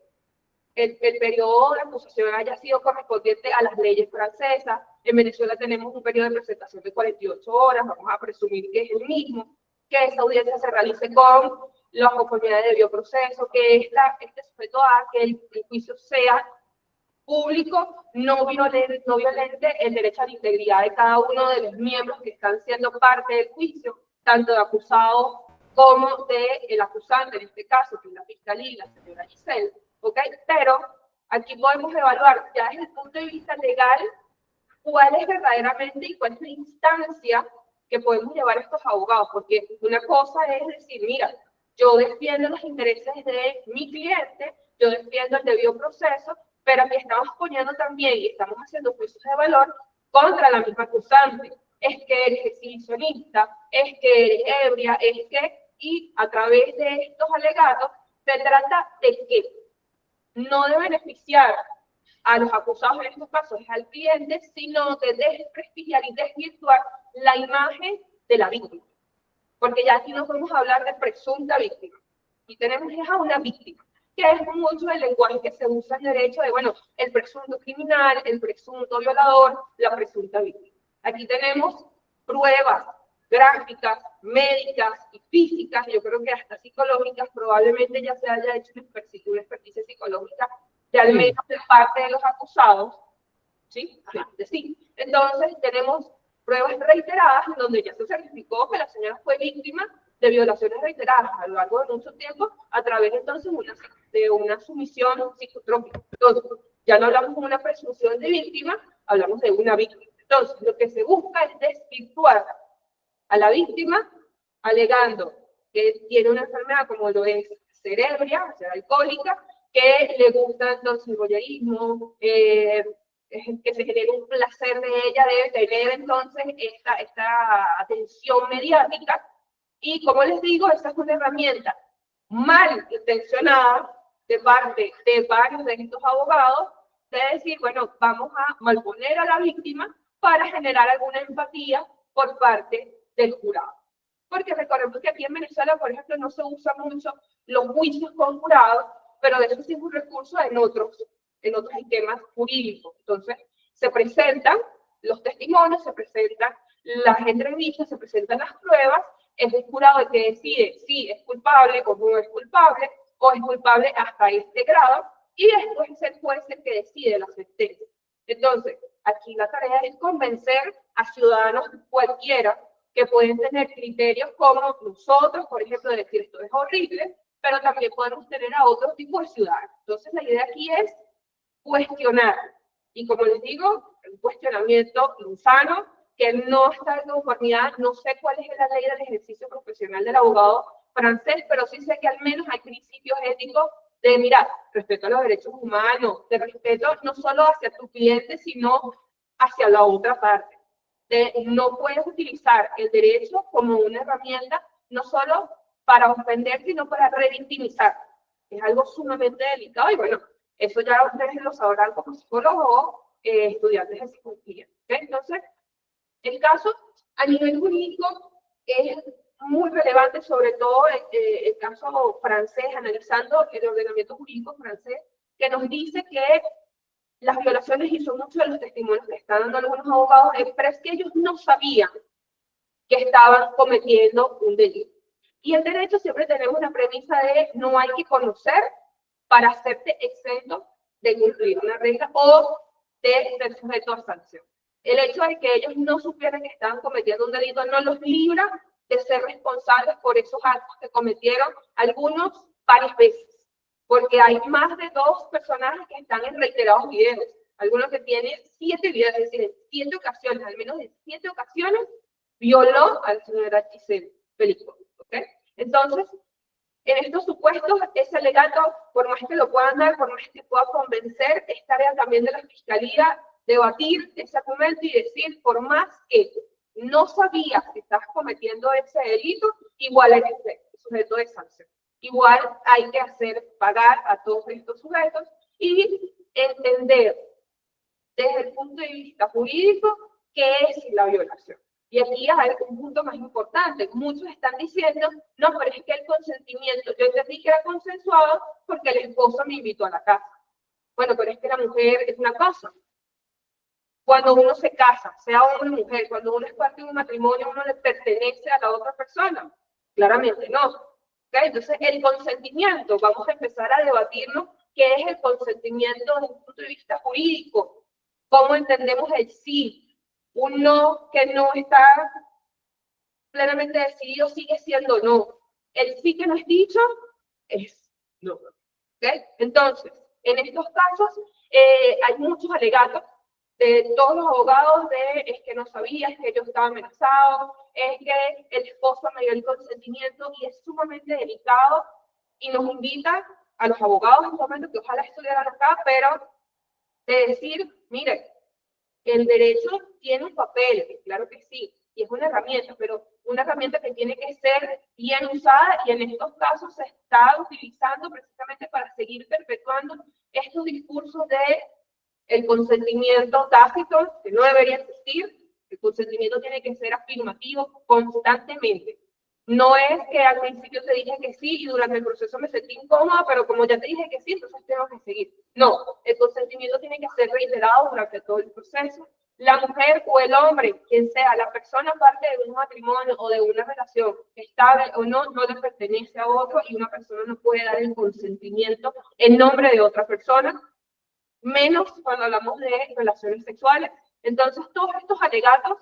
Speaker 3: el periodo de acusación haya sido correspondiente a las leyes francesas. En Venezuela tenemos un periodo de presentación de 48 horas, vamos a presumir que es el mismo, que esa audiencia se realice con las conformidades de debido proceso, que este sujeto a que el juicio sea público, no violente el derecho a la integridad de cada uno de los miembros que están siendo parte del juicio, tanto de acusado como del acusante, en este caso, que es la fiscalía y la señora Giselle. ¿Okay? Pero aquí podemos evaluar ya desde el punto de vista legal cuál es verdaderamente y cuál es la instancia que podemos llevar a estos abogados, porque una cosa es decir, mira, yo defiendo los intereses de mi cliente, yo defiendo el debido proceso, pero aquí estamos poniendo también y estamos haciendo juicios de valor contra la misma acusante. Es que eres exhibicionista, es que eres ebria, es que, y a través de estos alegatos se trata de que no de beneficiar a los acusados en estos casos es al cliente, sino de desprestigiar y desvirtuar la imagen de la víctima. Porque ya aquí no podemos hablar de presunta víctima. Y tenemos a una víctima, que es mucho el lenguaje que se usa en derecho de, bueno, el presunto criminal, el presunto violador, la presunta víctima. Aquí tenemos pruebas gráficas, médicas y físicas, yo creo que hasta psicológicas, probablemente ya se haya hecho una experticia psicológica de al menos de parte de los acusados, ¿sí? Sí. Entonces, tenemos pruebas reiteradas en donde ya se certificó que la señora fue víctima de violaciones reiteradas a lo largo de mucho tiempo a través entonces de una sumisión psicotrópica. Entonces, ya no hablamos de una presunción de víctima, hablamos de una víctima. Entonces, lo que se busca es desvirtuar a la víctima alegando que tiene una enfermedad como lo es ser ebria, o sea, alcohólica, que le gusta entonces el voyerismo, que se genere un placer de ella de tener entonces esta atención mediática. Y como les digo, esa es una herramienta mal intencionada de parte de varios de estos abogados de decir, bueno, vamos a malponer a la víctima para generar alguna empatía por parte del jurado. Porque recordemos que aquí en Venezuela, por ejemplo, no se usa mucho los juicios con jurados, pero de eso sí es un recurso en otros esquemas jurídicos. Entonces, se presentan los testimonios, se presentan las entrevistas, se presentan las pruebas, es un jurado el que decide si es culpable o no es culpable, o es culpable hasta este grado, y después es el juez el que decide la sentencia. Entonces, aquí la tarea es convencer a ciudadanos cualquiera que pueden tener criterios como nosotros, por ejemplo, de decir esto es horrible, pero también podemos tener a otro tipo de ciudadanos. Entonces, la idea aquí es cuestionar. Y como les digo, un cuestionamiento insano, que no está en conformidad, no sé cuál es la ley del ejercicio profesional del abogado francés, pero sí sé que al menos hay principios éticos de, mira, respeto a los derechos humanos, de respeto no solo hacia tu cliente, sino hacia la otra parte. De no puedes utilizar el derecho como una herramienta, no solo para ofender, sino para revictimizar. Es algo sumamente delicado y bueno, eso ya ustedes lo sabrán como psicólogos o estudiantes de psicología. ¿Okay? Entonces, el caso a nivel jurídico es muy relevante, sobre todo el caso francés, analizando el ordenamiento jurídico francés, que nos dice que las violaciones, y son muchos de los testimonios que están dando algunos abogados, pero es que ellos no sabían que estaban cometiendo un delito. Y en derecho siempre tenemos una premisa de no hay que conocer para hacerte exento de cumplir una regla o de ser sujeto a sanción. El hecho de que ellos no supieran que estaban cometiendo un delito no los libra de ser responsables por esos actos que cometieron, algunos varias veces, porque hay más de 2 personajes que están en reiterados videos, algunos que tienen 7 videos, es decir, en 7 ocasiones, al menos en 7 ocasiones, violó a la señora Giselle Pelicot. ¿Okay? Entonces, en estos supuestos, ese alegato, por más que lo puedan dar, por más que pueda convencer, es tarea también de la Fiscalía debatir ese argumento y decir, por más que no sabías que estás cometiendo ese delito, igual eres sujeto de sanción. Igual hay que hacer pagar a todos estos sujetos y entender desde el punto de vista jurídico qué es la violación. Y aquí hay un punto más importante. Muchos están diciendo, no, pero es que el consentimiento, yo entendí que era consensuado porque el esposo me invitó a la casa. Bueno, pero es que la mujer es una cosa. Cuando uno se casa, sea hombre o mujer, cuando uno es parte de un matrimonio, uno le pertenece a la otra persona. Claramente no. ¿Okay? Entonces, el consentimiento, vamos a empezar a debatirnos qué es el consentimiento desde un punto de vista jurídico. ¿Cómo entendemos el sí? Un no que no está plenamente decidido sigue siendo no. El sí que no es dicho es no. ¿Okay? Entonces, en estos casos hay muchos alegatos de todos los abogados es que no sabía, es que yo estaba amenazado, es que el esposo me dio el consentimiento y es sumamente delicado y nos invita a los abogados en un momento que ojalá estuvieran acá, pero de decir, mire, el derecho tiene un papel, claro que sí, y es una herramienta, pero una herramienta que tiene que ser bien usada y en estos casos se está utilizando precisamente para seguir perpetuando estos discursos de el consentimiento tácito, que no debería existir. El consentimiento tiene que ser afirmativo constantemente. No es que al principio te dije que sí y durante el proceso me sentí incómoda, pero como ya te dije que sí, entonces tengo que seguir. No, el consentimiento tiene que ser reiterado durante todo el proceso. La mujer o el hombre, quien sea, la persona parte de un matrimonio o de una relación estable o no, no le pertenece a otro y una persona no puede dar el consentimiento en nombre de otra persona, menos cuando hablamos de relaciones sexuales. Entonces, todos estos alegatos,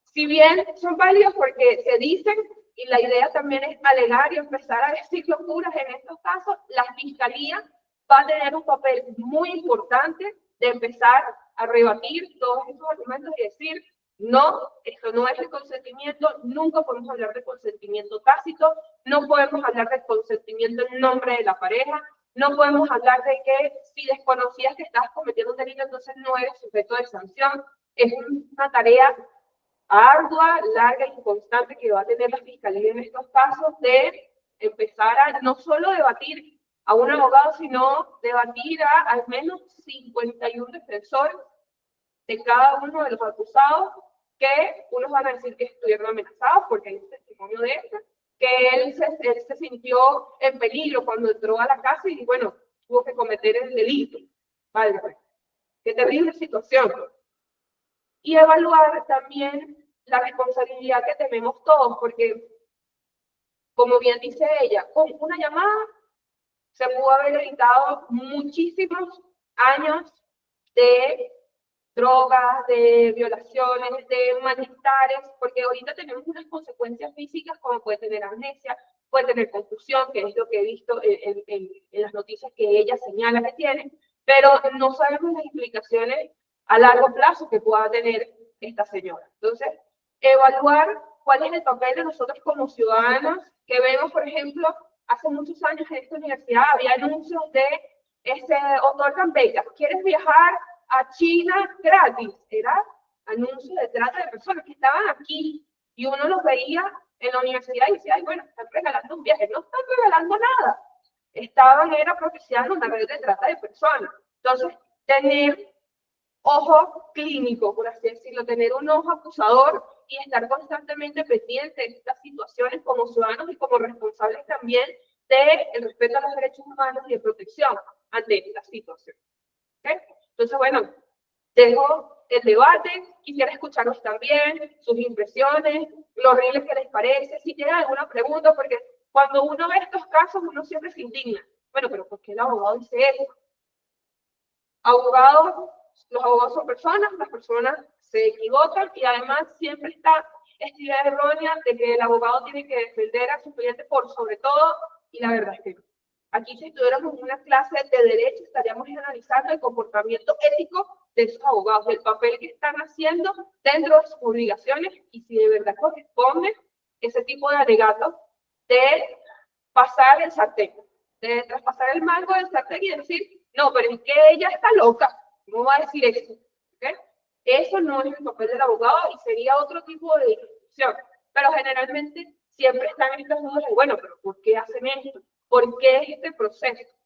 Speaker 3: si bien son válidos porque se dicen, y la idea también es alegar y empezar a decir locuras en estos casos, la Fiscalía va a tener un papel muy importante de empezar a rebatir todos estos argumentos y decir, no, esto no es el consentimiento, nunca podemos hablar de consentimiento tácito, no podemos hablar de consentimiento en nombre de la pareja, no podemos hablar de que si desconocías que estabas cometiendo un delito, entonces no eres sujeto de sanción. Es una tarea ardua, larga y constante que va a tener la Fiscalía en estos casos de empezar a no solo debatir a un abogado, sino debatir a al menos 51 defensores de cada uno de los acusados, que unos van a decir que estuvieron amenazados porque hay un testimonio de este, que él se sintió en peligro cuando entró a la casa y bueno, tuvo que cometer el delito. Vale, qué terrible situación. Y evaluar también la responsabilidad que tenemos todos, porque, como bien dice ella, con una llamada se pudo haber evitado muchísimos años de drogas, de violaciones, de malestares, porque ahorita tenemos unas consecuencias físicas como puede tener amnesia, puede tener confusión, que es lo que he visto en las noticias que ella señala que tiene, pero no sabemos las implicaciones a largo plazo que pueda tener esta señora. Entonces, evaluar cuál es el papel de nosotros como ciudadanos, que vemos, por ejemplo, hace muchos años en esta universidad había anuncios de otorgan becas. ¿Quieres viajar a China gratis? Era anuncio de trata de personas que estaban aquí y uno los veía en la universidad y decía, ay, bueno, están regalando un viaje. No están regalando nada. Era propiciando una red de trata de personas. Entonces, tener ojo clínico, por así decirlo, tener un ojo acusador y estar constantemente pendiente de estas situaciones como ciudadanos y como responsables también del respeto a los derechos humanos y de protección ante esta situación. ¿Okay? Entonces, bueno, dejo el debate, quisiera escucharlos también, sus impresiones, lo horrible que les parece, si tienen alguna pregunta, porque cuando uno ve estos casos, uno siempre se indigna. Bueno, pero ¿por qué el abogado dice eso? Los abogados son personas, las personas se equivocan y además siempre está esta idea errónea de que el abogado tiene que defender a su cliente por sobre todo, y la verdad es que no. Aquí, si estuviéramos en una clase de derecho, estaríamos analizando el comportamiento ético de esos abogados, el papel que están haciendo dentro de sus obligaciones y si de verdad corresponde ese tipo de alegatos de pasar el sartén, de traspasar el mango del sartén y decir, no, pero es que ella está loca, ¿cómo va a decir eso? ¿Okay? Eso no es el papel del abogado y sería otro tipo de discusión. Pero generalmente siempre están estas dudas de, bueno, pero ¿por qué hacen esto? ¿Por qué este proceso?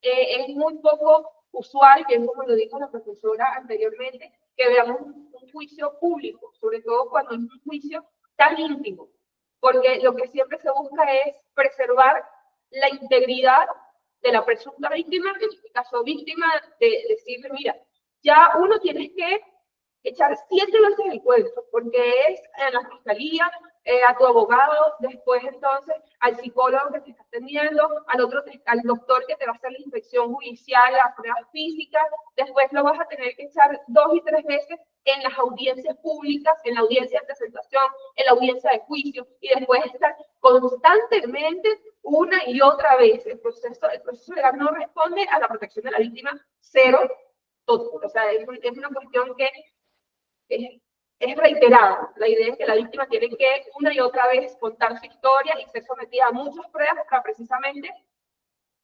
Speaker 3: Es muy poco usual, que es como lo dijo la profesora anteriormente, que veamos un juicio público, sobre todo cuando es un juicio tan íntimo, porque lo que siempre se busca es preservar la integridad de la presunta víctima, en este caso víctima, de decirle, mira, ya uno tienes que echar 7 veces el cuento, porque es en la fiscalía, a tu abogado, después entonces al psicólogo que te está atendiendo, al doctor que te va a hacer la inspección judicial, las pruebas físicas, después lo vas a tener que echar 2 y 3 veces en las audiencias públicas, en la audiencia de presentación, en la audiencia de juicio, y después estar constantemente una y otra vez. El proceso legal no responde a la protección de la víctima, cero. todo. O sea, es una cuestión que es reiterada. La idea es que la víctima tiene que una y otra vez contar su historia y ser sometida a muchas pruebas para precisamente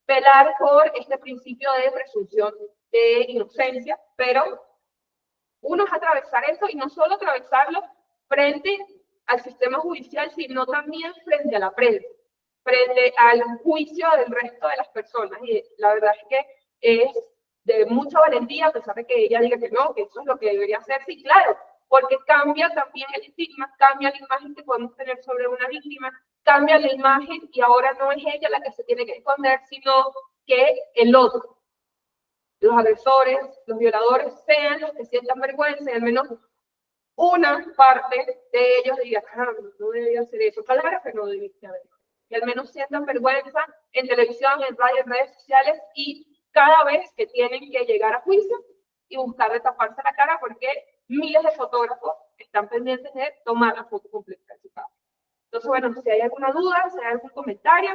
Speaker 3: velar por este principio de presunción de inocencia, pero uno es atravesar eso y no solo atravesarlo frente al sistema judicial, sino también frente a la prensa, frente al juicio del resto de las personas. Y la verdad es que es de mucha valentía, a pesar de que ella diga que no, que eso es lo que debería hacer. Sí, claro, porque cambia también el estigma, cambia la imagen que podemos tener sobre una víctima, cambia la imagen y ahora no es ella la que se tiene que esconder, sino que el otro. Los agresores, los violadores, sean los que sientan vergüenza y al menos una parte de ellos diga, no debía hacer eso, claro que no debiste haber. Y al menos sientan vergüenza en televisión, en radio, en redes sociales y cada vez que tienen que llegar a juicio y buscar de taparse la cara porque miles de fotógrafos están pendientes de tomar la foto completa de su cara. Entonces, bueno, si hay alguna duda, si hay algún comentario,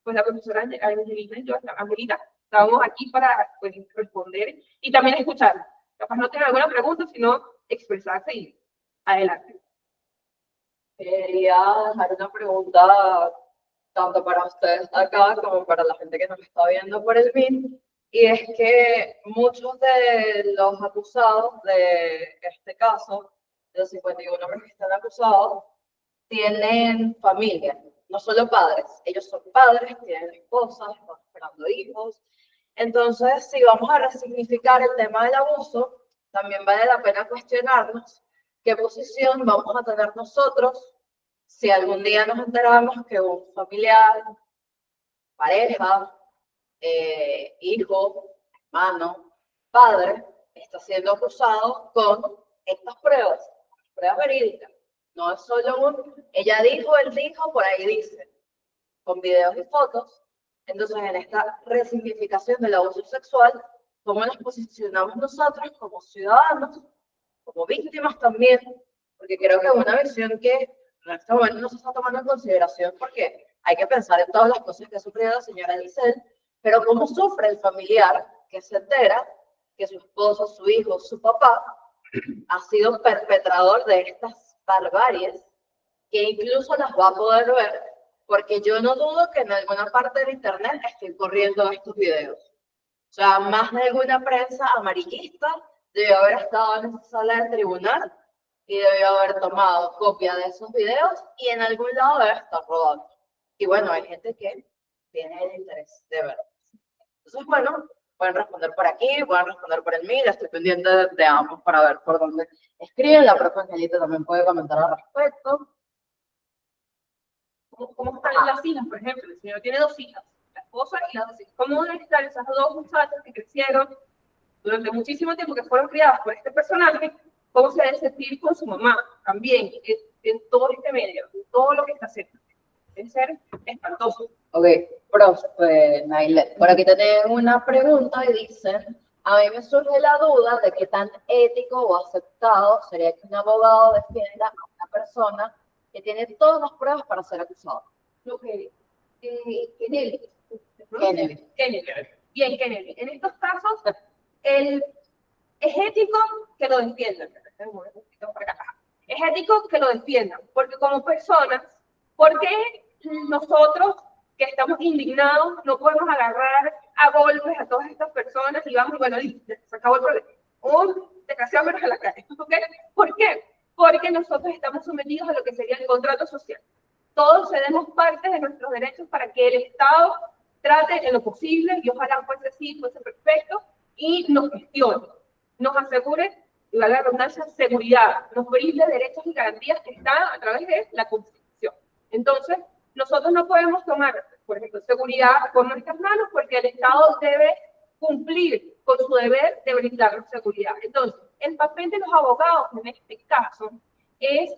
Speaker 3: pues la profesora Angelita y yo, Angelita, estábamos aquí para pues, responder y también escuchar. Capaz no tengan alguna pregunta, sino expresarse y adelante.
Speaker 1: Quería dejar una pregunta tanto para ustedes acá como para la gente que nos está viendo por el BIM, y es que muchos de los acusados de este caso, de los 51 hombres que están acusados, tienen familia, no solo padres, ellos son padres, tienen esposas, están esperando hijos. Entonces, si vamos a resignificar el tema del abuso, también vale la pena cuestionarnos qué posición vamos a tener nosotros si algún día nos enteramos que un familiar, pareja, hijo, hermano, padre, está siendo acusado con estas pruebas verídicas. No es solo ella dijo, él dijo, por ahí dice, con videos y fotos. Entonces, en esta resignificación del abuso sexual, ¿cómo nos posicionamos nosotros como ciudadanos, como víctimas también? Porque creo que es una visión que en este momento no se está tomando en consideración porque hay que pensar en todas las cosas que ha sufrido la señora Giselle, pero cómo sufre el familiar que se entera que su esposo, su hijo, su papá ha sido perpetrador de estas barbaries, que incluso las va a poder ver, porque yo no dudo que en alguna parte del internet estén corriendo estos videos. O sea, más de alguna prensa amarillista debió haber estado en esa sala del tribunal y debió haber tomado copia de esos videos y en algún lado debe estar rodando. Y bueno, hay gente que tiene el interés de ver. Entonces, bueno, pueden responder por aquí, pueden responder por el mail, estoy pendiente de ambos para ver por dónde escriben. La profe Angelita también puede comentar al respecto.
Speaker 3: ¿Cómo están las hijas, por ejemplo? El señor tiene 2 hijas, la esposa y las 2 hijas. ¿Cómo deben estar esas 2 muchachas que crecieron durante muchísimo tiempo, que fueron criadas por este personaje? ¿Cómo se debe sentir con su mamá también en todo este medio, en todo lo que está haciendo? Debe ser espantoso.
Speaker 1: Ok, profe Nailet, por aquí tenemos una pregunta y dicen, a mí me surge la duda de qué tan ético o aceptado sería que un abogado defienda a una persona que tiene todas las pruebas para ser acusado.
Speaker 3: Kennedy. Bien, Kennedy. En estos casos, es ético que lo defiendan. Es ético que lo defiendan, porque como personas, ¿por qué nosotros que estamos indignados no podemos agarrar a golpes a todas estas personas y vamos, bueno, se acabó el problema? Un desgraciado menos a la calle, ¿ok? ¿Por qué? Porque nosotros estamos sometidos a lo que sería el contrato social. Todos cedemos parte de nuestros derechos para que el Estado trate en lo posible, y ojalá fuese así, fuese perfecto, y nos gestione, nos asegure, y valga la redundancia, seguridad, nos brinde derechos y garantías que están a través de la Constitución. Entonces, nosotros no podemos tomar, por ejemplo, seguridad con nuestras manos porque el Estado debe cumplir con su deber de brindarnos seguridad. Entonces, el papel de los abogados en este caso es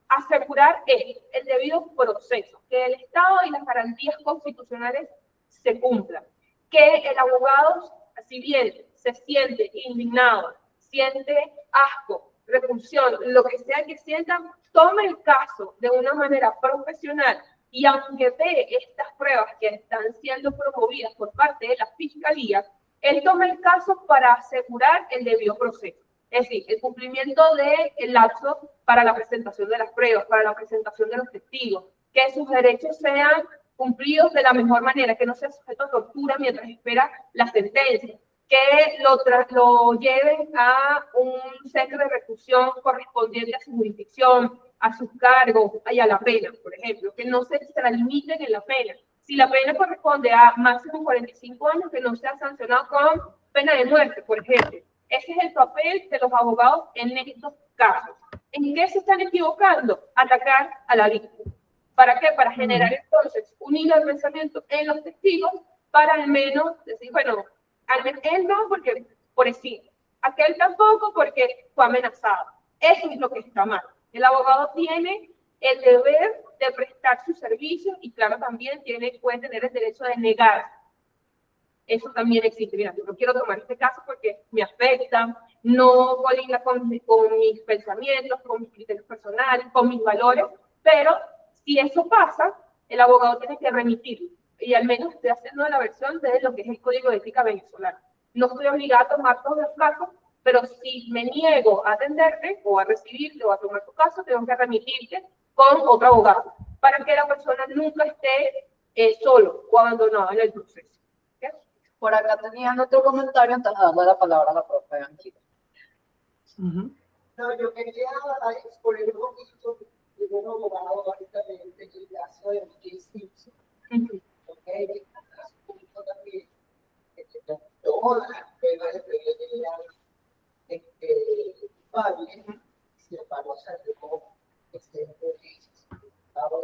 Speaker 3: asegurar el debido proceso, que el Estado y las garantías constitucionales se cumplan, que el abogado, si bien se siente indignado, siente asco, repulsión, lo que sea que sientan, tome el caso de una manera profesional y aunque ve estas pruebas que están siendo promovidas por parte de la Fiscalía, Él toma el caso para asegurar el debido proceso, es decir, el cumplimiento del lapso para la presentación de las pruebas, para la presentación de los testigos, que sus derechos sean cumplidos de la mejor manera, que no sea sujeto a tortura mientras espera la sentencia, que lo lleven a un centro de reclusión correspondiente a su jurisdicción, a sus cargos y a la pena, por ejemplo, que no se extralimiten en la pena. Si la pena corresponde a máximo 45 años, que no sea sancionado con pena de muerte, por ejemplo. Ese es el papel de los abogados en estos casos. ¿En qué se están equivocando? Atacar a la víctima. ¿Para qué? Para generar entonces un hilo de pensamiento en los testigos para al menos decir, bueno, al menos él no porque pobrecito, aquel tampoco porque fue amenazado. Eso es lo que está mal. El abogado tiene el deber de prestar su servicio y claro también puede tener el derecho de negar. Eso también existe. Mira, yo no quiero tomar este caso porque me afecta, no colinda con mis pensamientos, con mis criterios personales, con mis valores, pero si eso pasa, el abogado tiene que remitirlo. Y al menos estoy haciendo la versión de lo que es el Código de Ética venezolano. No estoy obligada a tomar todos los casos, pero si me niego a atenderte o a recibirte o a tomar tu caso, tengo que remitirte con otro abogado para que la persona nunca esté solo o abandonado en el proceso. ¿Okay?
Speaker 1: Por acá tenían otro comentario antes de darle la palabra a la profe Angélica.
Speaker 4: No, yo quería exponer un poquito de un abogado ahorita en el caso de O.J. Simpson. Okay, también todas las pruebas de prioridad culpable, sin embargo, salió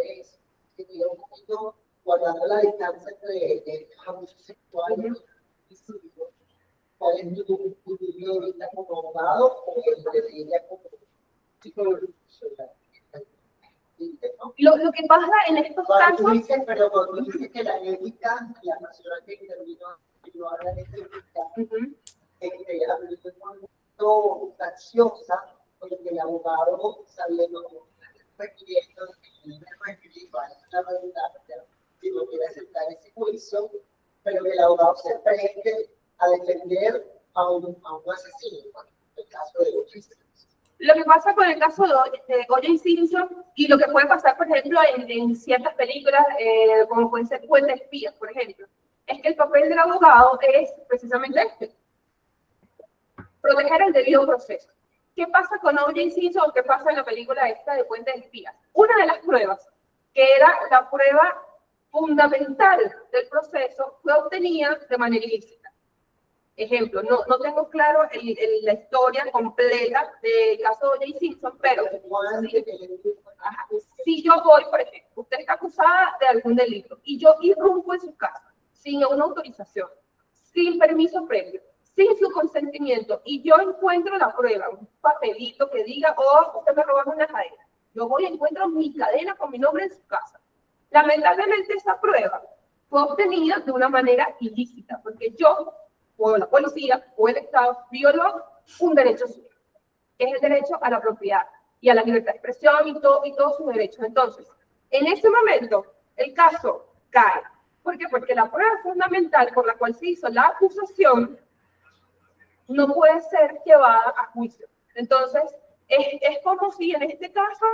Speaker 4: es que un poquito guardando la distancia entre abuso sexual y suicidio. ¿Cuál es tu opinión ahorita como abogado o el de ella como psicólogo?
Speaker 3: Lo que pasa en estos casos...
Speaker 4: Pero cuando dice que la ética, la persona que intervino habla de ética, a mí fue muy ansiosa porque el abogado, sabiendo cómo requiriendo la redundancia, si no quiere aceptar ese juicio, pero que el abogado se preste a defender a un asesino, en el caso de O.J. Simpson.
Speaker 3: Lo que pasa con el caso de O.J. Simpson y lo que puede pasar, por ejemplo, en ciertas películas, como pueden ser Puente de Espías, por ejemplo, es que el papel del abogado es precisamente este: proteger el debido proceso. ¿Qué pasa con O.J. Simpson? ¿Qué pasa en la película esta de Puente de Espías? Una de las pruebas, que era la prueba fundamental del proceso, fue obtenida de manera ilícita. Ejemplo, no tengo claro la historia completa del caso de O.J. Simpson, pero si yo voy, por ejemplo, usted está acusada de algún delito y yo irrumpo en su casa sin una autorización, sin permiso previo, sin su consentimiento, y yo encuentro la prueba, un papelito que diga, oh, usted me robó una cadena. Yo voy y encuentro mi cadena con mi nombre en su casa. Lamentablemente esa prueba fue obtenida de una manera ilícita, porque yo, o la policía, o el Estado, violó un derecho suyo, que es el derecho a la propiedad y a la libertad de expresión y todos sus derechos. Entonces, en ese momento, el caso cae. ¿Por qué? Porque la prueba fundamental por la cual se hizo la acusación no puede ser llevada a juicio. Entonces, es como si en este caso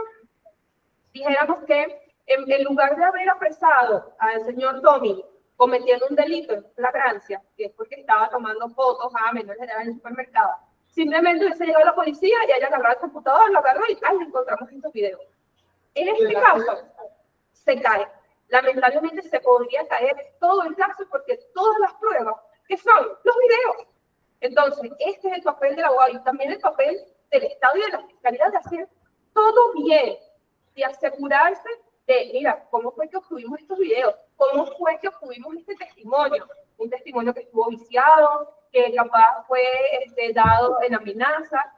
Speaker 3: dijéramos que en lugar de haber apresado al señor Tommy cometiendo un delito en flagrancia, que es porque estaba tomando fotos a menores de edad en el supermercado, simplemente se llegó a la policía y ella agarró el computador, lo agarró y encontramos estos videos. En este caso, se cae. Lamentablemente se podría caer todo el caso porque todas las pruebas, que son los videos. Entonces, este es el papel del abogado y también el papel del Estado y de la Fiscalía de hacer todo bien, de asegurarse de, mira, ¿cómo fue que obtuvimos estos videos? ¿Cómo fue que obtuvimos este testimonio? Un testimonio que estuvo viciado, que capaz fue dado en amenaza.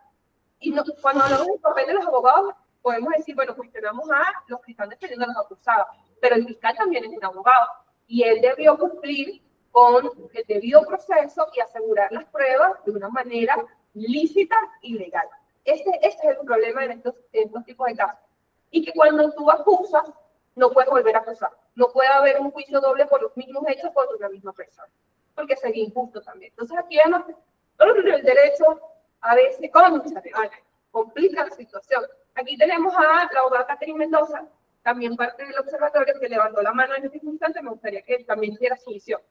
Speaker 3: Y no, cuando hablamos del papel de los abogados, podemos decir, bueno, cuestionamos a los que están defendiendo a los acusados, pero el fiscal también es un abogado y él debió cumplir con el debido proceso y asegurar las pruebas de una manera lícita y legal. Este es el problema en estos tipos de casos. Y que cuando tú acusas, no puedes volver a acusar. No puede haber un juicio doble por los mismos hechos contra la misma persona. porque sería injusto también. Entonces aquí además, el derecho a veces complica la situación. Aquí tenemos a la abogada Catherine Mendoza, también parte del observatorio, que levantó la mano en este instante. Me gustaría que también diera su visión.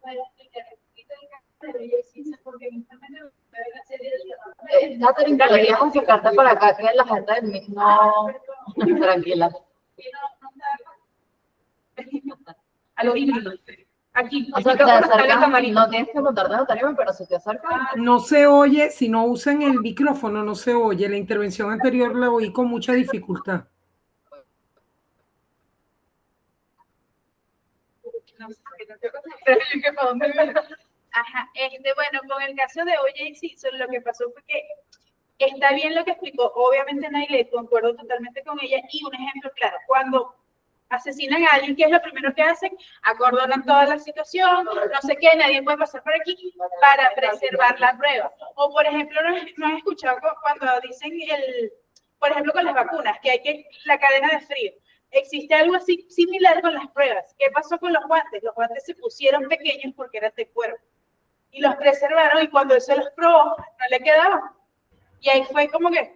Speaker 1: Catherine, deberías acercarte para acá, que la gente del MIC no... Tranquila.
Speaker 3: A lo híbrido. Aquí,
Speaker 1: O sea, te acercas, no tienes que montarte en la tarima, pero si te acercas...
Speaker 2: No se oye, si no usan el micrófono, no se oye. La intervención anterior la oí con mucha dificultad.
Speaker 5: Ajá, bueno, con el caso de O.J. Simpson, lo que pasó fue que está bien lo que explicó, obviamente Nailet, concuerdo totalmente con ella, y un ejemplo claro, cuando asesinan a alguien, ¿qué es lo primero que hacen? Acordonan toda la situación, no sé qué, nadie puede pasar por aquí para preservar la prueba. O, por ejemplo, no has escuchado cuando dicen, por ejemplo, con las vacunas, que hay que la cadena de frío. Existe algo así similar con las pruebas. ¿Qué pasó con los guantes? Los guantes se pusieron pequeños porque eran de cuero y los preservaron, y cuando él se los probó, no le quedaban. Y ahí fue como que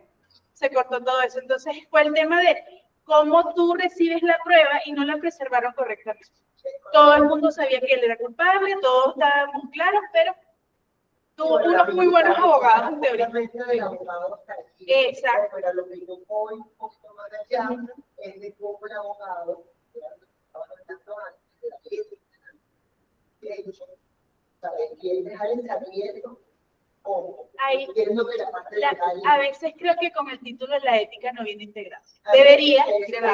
Speaker 5: se cortó todo eso. Entonces fue el tema de cómo tú recibes la prueba y no la preservaron correctamente. Todo el mundo sabía que él era culpable, todo estaba muy claro, pero tuvo unos muy buenos abogados en teoría. Exacto.
Speaker 4: Pero lo que yo voy un poquito más allá es de cómo el abogado, que estaba hablando antes de la ética, quiere dejar el sabiendo o quiero ver la parte legal.
Speaker 5: A veces creo que con el título de la ética no viene integrado. Debería, pero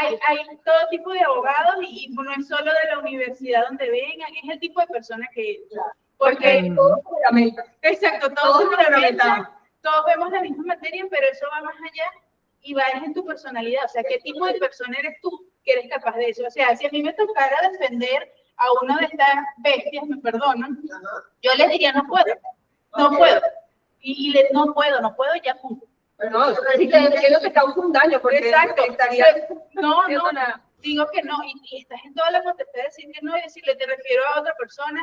Speaker 5: hay todo tipo de abogados y no es solo de la universidad donde vengan, es el tipo de personas que... Porque todos fundamentan. Exacto, todos fundamentan. Todos vemos la misma materia, pero eso va más allá y va en tu personalidad. O sea, ¿qué tipo de persona eres tú que eres capaz de eso? O sea, si a mí me tocara defender a una de estas bestias, me perdonan, yo les diría, no puedo. No puedo, ya punto.
Speaker 3: No, si te causa un daño, porque
Speaker 5: exacto,
Speaker 3: estaría...
Speaker 5: No, digo que no, y estás en toda la potestad de decir que no, y decirle, te refiero a otra persona.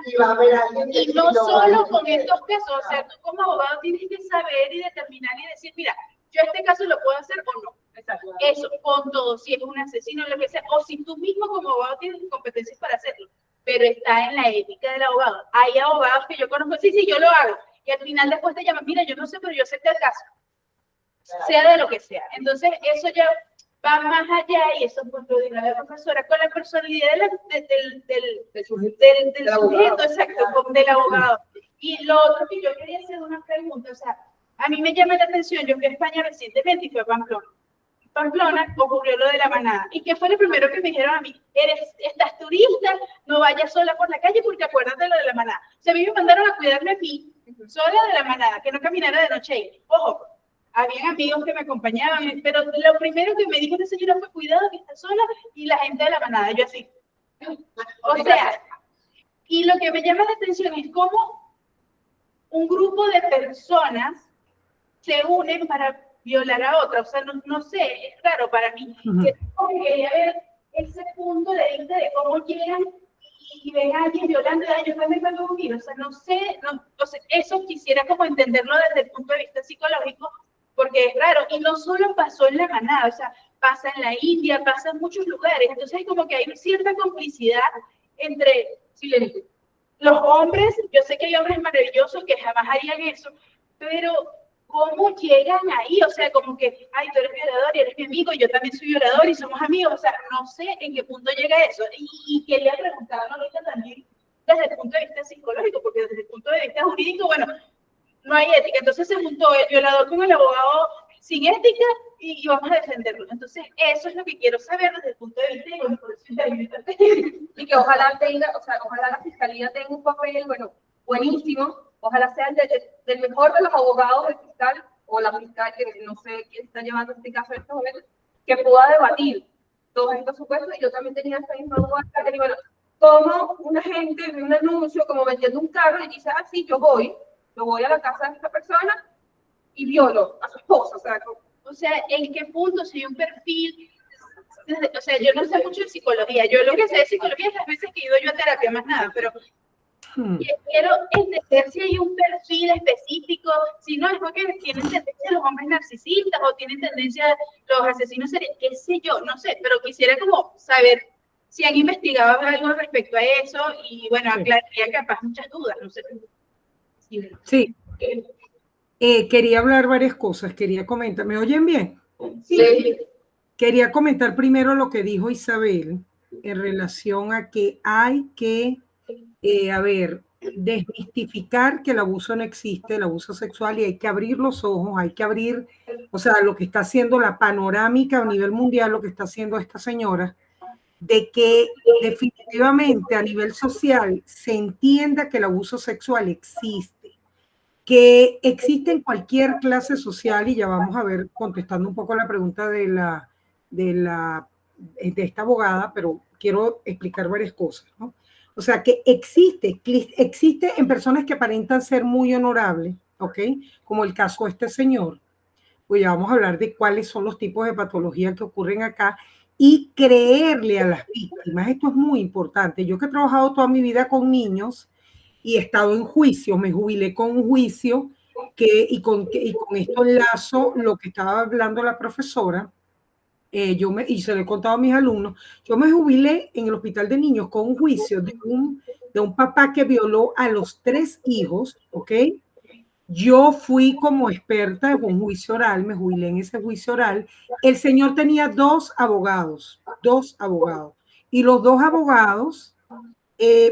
Speaker 5: Y no solo con estos casos, o sea, tú como abogado tienes que saber y determinar y decir, mira, yo este caso lo puedo hacer o no. Exacto. Eso, con todo, si es un asesino, lo que sea, o si tú mismo como abogado tienes competencias para hacerlo, pero está en la ética del abogado. Hay abogados que yo conozco, sí, yo lo hago, y al final después te llaman, mira, yo no sé, pero yo acepté el caso, sea de lo que sea. Entonces, eso ya va más allá, y eso pues lo dirá la profesora, con la personalidad del sujeto, exacto, del abogado. Y lo otro que yo quería hacer una pregunta, o sea, a mí me llama la atención, yo fui a España recientemente y fui a Pamplona. Pamplona ocurrió lo de la manada. ¿Y qué fue lo primero que me dijeron a mí? Estás turista, no vayas sola por la calle porque acuérdate de lo de la manada. O sea, a mí me mandaron a cuidarme a mí, sola de la manada, que no caminara de noche ahí. Ojo, habían amigos que me acompañaban, pero lo primero que me dijo esta señora fue, cuidado que está sola y la gente de la manada. Yo así. O sea, y lo que me llama la atención es cómo un grupo de personas se unen para violar a otra. O sea, no sé, es raro para mí. Quería ver ese punto de vista de cómo llegan y ven a alguien violando a ellos también van a unir. O sea, no sé, o sea, eso quisiera como entenderlo desde el punto de vista psicológico, porque es raro. Y no solo pasó en la manada, o sea, pasa en la India, pasa en muchos lugares. Entonces hay como que hay cierta complicidad entre los hombres. Yo sé que hay hombres maravillosos que jamás harían eso, pero ¿cómo llegan ahí? O sea, como que, ay, tú eres violador y eres mi amigo, y yo también soy violador y somos amigos. O sea, no sé en qué punto llega eso. Y quería preguntarlo ahorita también desde el punto de vista psicológico, porque desde el punto de vista jurídico, bueno, no hay ética. Entonces se juntó el violador con el abogado sin ética y vamos a defenderlo. Entonces, eso es lo que quiero saber desde el punto de vista de bueno, por eso
Speaker 3: y que ojalá tenga, o sea, ojalá la fiscalía tenga un papel, bueno, buenísimo. Ojalá sea del mejor de los abogados, el fiscal o la fiscal, que no sé quién está llevando este caso en estos momentos, que pueda debatir todos estos supuestos. Y yo también tenía esta misma duda, que bueno, como una gente ve un anuncio como vendiendo un carro y dice, ah, sí, yo voy a la casa de esta persona y violo a su esposa.
Speaker 5: O sea, ¿en qué punto si hay un perfil o sea, yo no sé mucho de psicología. Yo lo que sé de psicología es las veces que he ido yo a terapia, más nada, pero quiero entender si hay un perfil específico, si no es porque tienen tendencia los hombres narcisistas o tienen tendencia los asesinos seriales, qué sé yo, no sé, pero quisiera como saber si han investigado algo respecto a eso y bueno, aclararía capaz muchas dudas, no sé.
Speaker 2: Sí. Quería hablar varias cosas, quería comentar, ¿me oyen bien?
Speaker 5: Sí.
Speaker 2: Quería comentar primero lo que dijo Isabel en relación a que hay que, desmistificar que el abuso no existe, el abuso sexual, y hay que abrir los ojos, hay que abrir, o sea, lo que está haciendo la panorámica a nivel mundial, lo que está haciendo esta señora, de que definitivamente a nivel social se entienda que el abuso sexual existe, que existe en cualquier clase social, y ya vamos a ver, contestando un poco la pregunta de esta abogada, pero quiero explicar varias cosas, ¿no? O sea, que existe en personas que aparentan ser muy honorables, ¿ok? Como el caso de este señor. Pues ya vamos a hablar de cuáles son los tipos de patología que ocurren acá y creerle a las víctimas. Esto es muy importante. Yo que he trabajado toda mi vida con niños y he estado en juicio, me jubilé con un juicio y con esto enlazo lo que estaba hablando la profesora. Y se lo he contado a mis alumnos, yo me jubilé en el hospital de niños con un juicio de un papá que violó a los 3 hijos, ¿ok? Yo fui como experta en un juicio oral, me jubilé en ese juicio oral. El señor tenía 2 abogados, y los 2 abogados,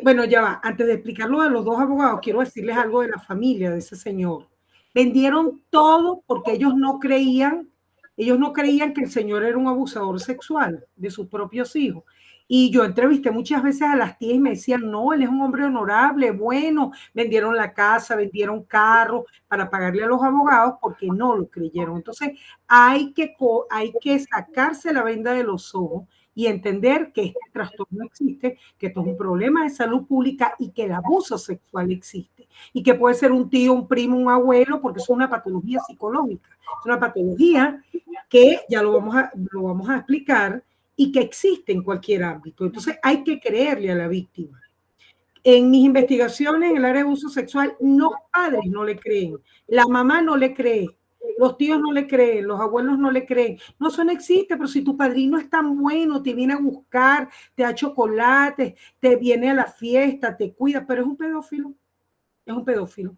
Speaker 2: bueno, ya va, antes de explicar lo de los 2 abogados, quiero decirles algo de la familia de ese señor. Vendieron todo porque ellos no creían que el señor era un abusador sexual de sus propios hijos. Y yo entrevisté muchas veces a las tías y me decían, no, él es un hombre honorable, bueno, vendieron la casa, vendieron carro para pagarle a los abogados porque no lo creyeron. Entonces hay que sacarse la venda de los ojos y entender que este trastorno existe, que esto es un problema de salud pública y que el abuso sexual existe. Y que puede ser un tío, un primo, un abuelo, porque es una patología psicológica. Es una patología que ya lo vamos a explicar y que existe en cualquier ámbito. Entonces hay que creerle a la víctima. En mis investigaciones en el área de abuso sexual, los padres no le creen, la mamá no le cree, los tíos no le creen, los abuelos no le creen. No, eso no existe, pero si tu padrino es tan bueno, te viene a buscar, te da chocolates, te viene a la fiesta, te cuida, pero es un pedófilo, es un pedófilo,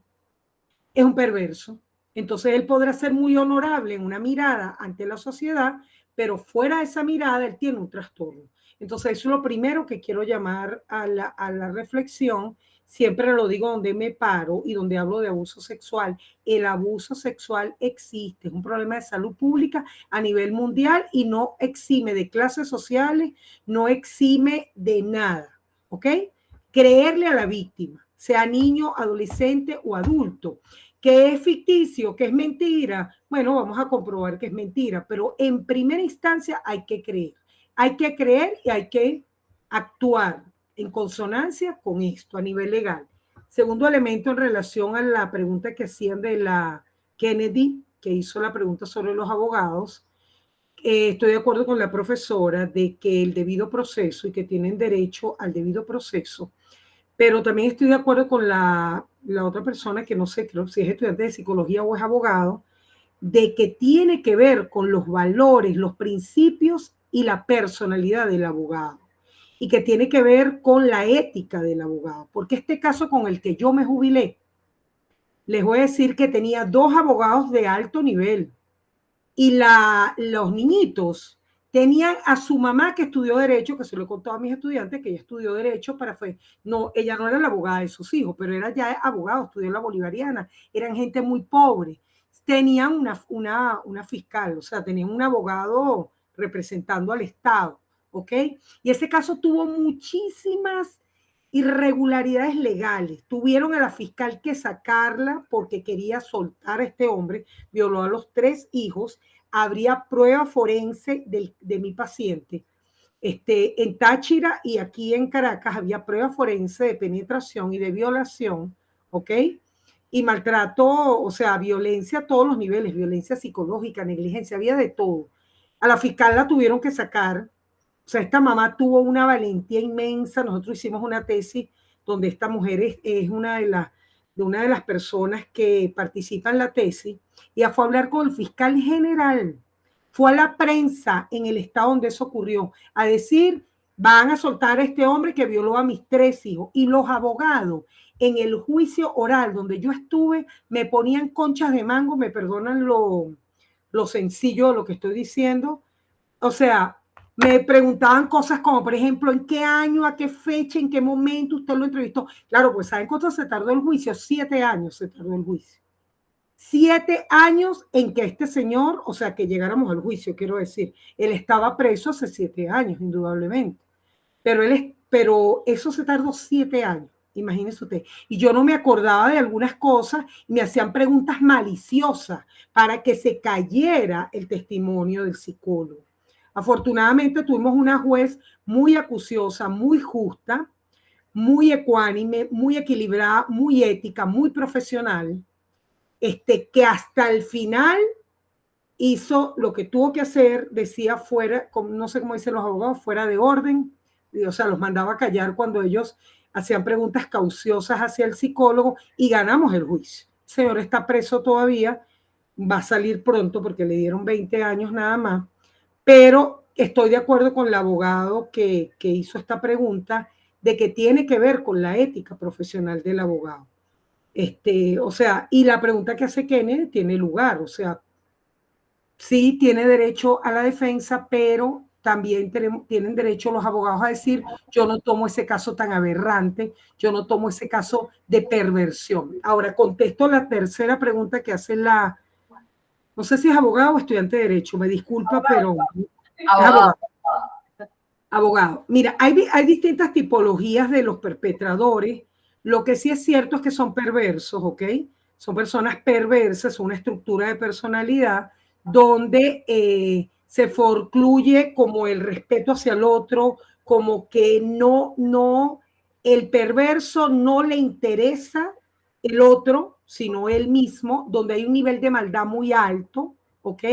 Speaker 2: es un perverso. Entonces él podrá ser muy honorable en una mirada ante la sociedad, pero fuera de esa mirada él tiene un trastorno. Entonces eso es lo primero que quiero llamar a la reflexión. Siempre lo digo donde me paro y donde hablo de abuso sexual. El abuso sexual existe, es un problema de salud pública a nivel mundial y no exime de clases sociales, no exime de nada, ¿ok? Creerle a la víctima, sea niño, adolescente o adulto. ¿Que es ficticio? ¿Que es mentira? Bueno, vamos a comprobar que es mentira, pero en primera instancia hay que creer. Hay que creer y hay que actuar en consonancia con esto a nivel legal. Segundo elemento en relación a la pregunta que hacían de la Kennedy, que hizo la pregunta sobre los abogados, estoy de acuerdo con la profesora de que el debido proceso y que tienen derecho al debido proceso, pero también estoy de acuerdo con la otra persona que no sé, creo si es estudiante de psicología o es abogado, de que tiene que ver con los valores, los principios y la personalidad del abogado, y que tiene que ver con la ética del abogado, porque este caso con el que yo me jubilé, les voy a decir que tenía 2 abogados de alto nivel, y los niñitos tenían a su mamá que estudió Derecho, que se lo he contado a mis estudiantes, que ella estudió Derecho no, ella no era la abogada de sus hijos, pero era ya abogado, estudió la Bolivariana, eran gente muy pobre. Tenían una fiscal, o sea, tenían un abogado representando al Estado, ¿ok? Y ese caso tuvo muchísimas irregularidades legales. Tuvieron a la fiscal que sacarla porque quería soltar a este hombre, violó a los 3 hijos, habría prueba forense de mi paciente. En Táchira y aquí en Caracas había prueba forense de penetración y de violación, ¿ok? Y maltrato, o sea, violencia a todos los niveles, violencia psicológica, negligencia, había de todo. A la fiscal la tuvieron que sacar O sea, esta mamá tuvo una valentía inmensa. Nosotros hicimos una tesis donde esta mujer es una de las personas que participa en la tesis. Ella fue a hablar con el fiscal general, fue a la prensa en el estado donde eso ocurrió, a decir, van a soltar a este hombre que violó a mis 3 hijos. Y los abogados en el juicio oral donde yo estuve me ponían conchas de mango, me perdonan lo sencillo de lo que estoy diciendo. O sea, me preguntaban cosas como, por ejemplo, ¿en qué año, a qué fecha, en qué momento usted lo entrevistó? Claro, pues ¿saben cuánto se tardó el juicio? 7 años se tardó el juicio. 7 años en que este señor, o sea, que llegáramos al juicio, quiero decir, él estaba preso hace 7 años, indudablemente. Pero eso se tardó 7 años, imagínese usted. Y yo no me acordaba de algunas cosas y me hacían preguntas maliciosas para que se cayera el testimonio del psicólogo. Afortunadamente tuvimos una juez muy acuciosa, muy justa, muy ecuánime, muy equilibrada, muy ética, muy profesional, que hasta el final hizo lo que tuvo que hacer, decía fuera, no sé cómo dicen los abogados, fuera de orden, o sea, los mandaba a callar cuando ellos hacían preguntas cauciosas hacia el psicólogo y ganamos el juicio. El señor está preso todavía, va a salir pronto porque le dieron 20 años nada más, pero estoy de acuerdo con el abogado que hizo esta pregunta de que tiene que ver con la ética profesional del abogado. O sea, y la pregunta que hace Kenneth tiene lugar, o sea, sí tiene derecho a la defensa, pero también tienen derecho los abogados a decir, yo no tomo ese caso tan aberrante, yo no tomo ese caso de perversión. Ahora, contesto la tercera pregunta que hace no sé si es abogado o estudiante de derecho, me disculpa, pero es abogado. Abogado. Mira, hay distintas tipologías de los perpetradores. Lo que sí es cierto es que son perversos, ¿ok? Son personas perversas, una estructura de personalidad donde se forcluye como el respeto hacia el otro, como que el perverso no le interesa el otro, sino él mismo, donde hay un nivel de maldad muy alto, ¿ok?